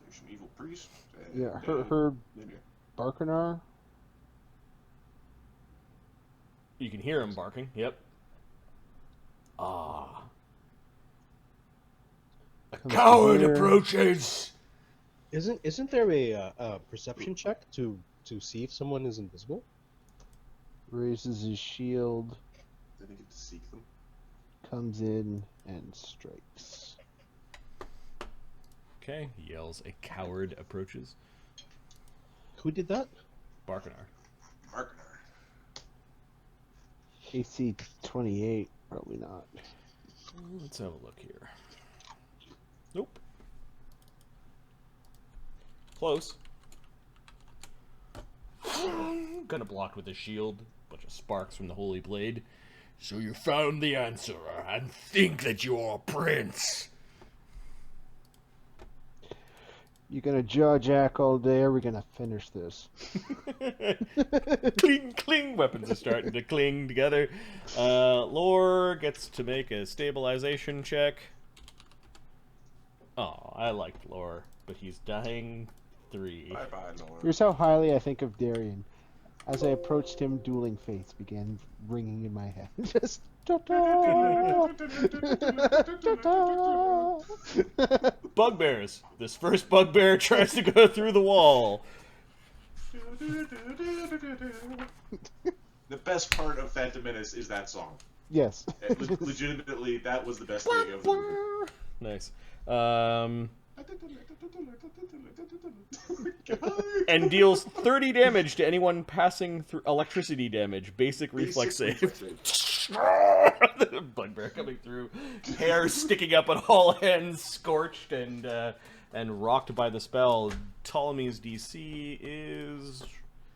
There's an evil priest. Yeah, her Maybe. Barkanar. You can hear him barking. Yep. Ah. A coward approaches. Isn't there a perception check to see if someone is invisible? Raises his shield. Did I get to seek them? comes in and strikes. Okay, he yells. A coward approaches. Who did that? Barkanar. Marketer. AC 28. Probably not. Let's have a look here. Nope. Close. Gonna block with a shield. Bunch of sparks from the holy blade. So you found the answer and think that you're a prince. You're gonna jaw jack all day, or we're gonna finish this. Cling, cling. Weapons are starting to cling together. Lore gets to make a stabilization check. Oh, I liked Lore, but he's dying 3. Bye bye, Lord. Here's how highly I think of Darian. As I approached him, dueling fates began ringing in my head. Just ta-ta! Ta-ta! Bugbears. This first bugbear tries to go through the wall. The best part of Phantom Menace is that song. Yes. Legitimately, that was the best thing of the movie. Nice. And deals 30 damage to anyone passing through electricity damage. Basic reflex save. Bugbear coming through, hair sticking up on all ends, scorched and rocked by the spell. Ptolemy's DC is...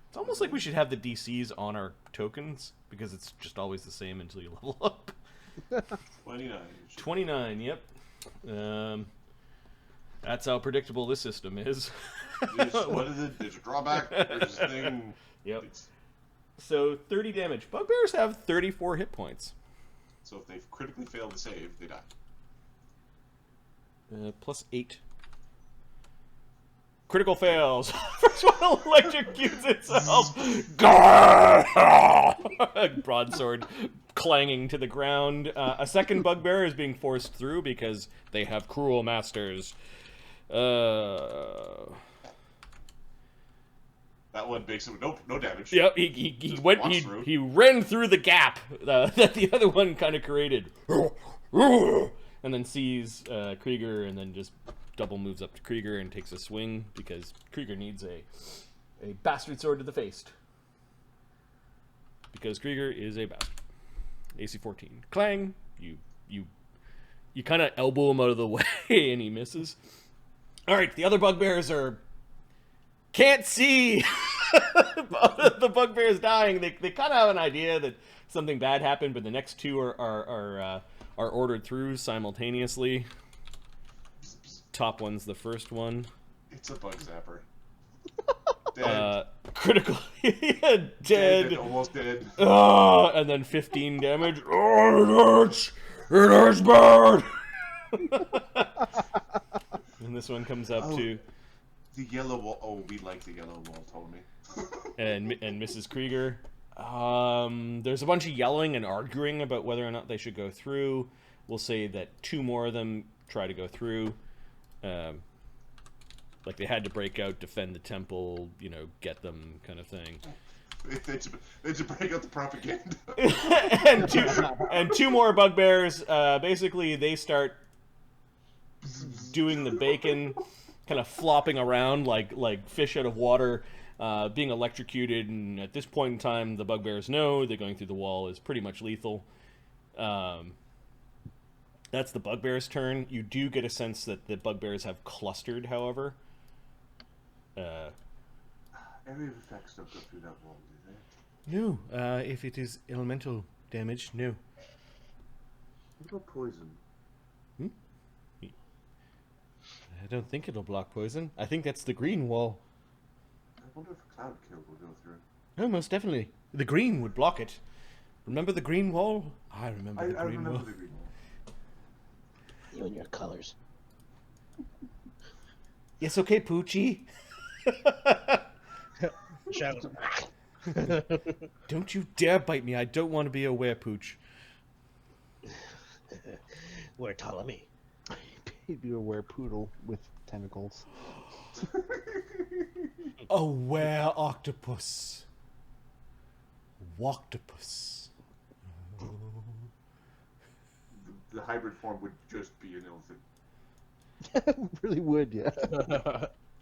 It's almost like we should have the DCs on our tokens, because it's just always the same until you level up. 29. 29, yep. That's how predictable this system is. What is it? There's a drawback. There's a thing. Yep. So 30 damage. Bugbears have 34 hit points. So if they've critically failed to save, they die. Plus 8. Critical fails. First one electrocutes itself. Broadsword clanging to the ground. A second bugbear is being forced through because they have cruel masters. That one makes him no damage. Yep, he went. He ran through the gap that the other one kind of created, and then sees Krieger, and then just double moves up to Krieger and takes a swing because Krieger needs a bastard sword to the face. Because Krieger is a bastard. AC 14. Clang. You kind of elbow him out of the way, and he misses. All right, the other bugbears can't see. The bugbear is dying. They kind of have an idea that something bad happened, but the next two are ordered through simultaneously. Top one's the first one. It's a bug zapper. Dead. Critical. Dead. Dead. Almost dead. And then 15 damage. Oh, it hurts bad. And this one comes up to the yellow wall. Oh, we like the yellow wall, told me. and Mrs. Krieger. There's a bunch of yelling and arguing about whether or not they should go through. We'll say that 2 more of them try to go through. Like they had to break out, defend the temple, get them kind of thing. They should break out the propaganda. and 2 more bugbears. Basically, they start doing the bacon, kind of flopping around like fish out of water, being electrocuted. And at this point in time, the bugbears know that going through the wall is pretty much lethal. That's the bugbear's turn. You do get a sense that the bugbears have clustered, however. Area of effects don't go through that wall, do they? No, if it is elemental damage, no. What about poison? I don't think it'll block poison. I think that's the green wall. I wonder if a cloud kill will go through. Oh, most definitely. The green would block it. Remember the green wall? I remember the I green remember wall. the green wall. You and your colors. Yes, okay, Poochie. Shadows. Don't you dare bite me. I don't want to be a werepooch. We're Ptolemy. He'd be a werepoodle with tentacles. A were-octopus. Woctopus. the hybrid form would just be an elephant. Really would, yeah.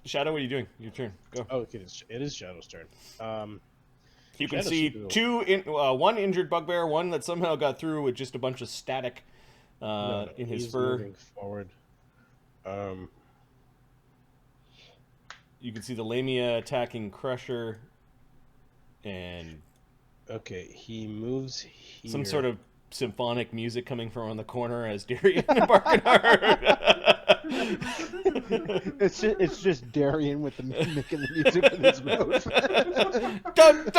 Shadow, what are you doing? Your turn. Go. Oh, okay, it is Shadow's turn. You can Shadow's see still- one injured bugbear, one that somehow got through with just a bunch of static no, in his he's fur. moving forward. You can see the Lamia attacking Crusher, and Okay, he moves here. some sort of symphonic music coming from on the corner as Darian and Barkenhard. It's just Darian with the making the music with his mouth. Dun, dun!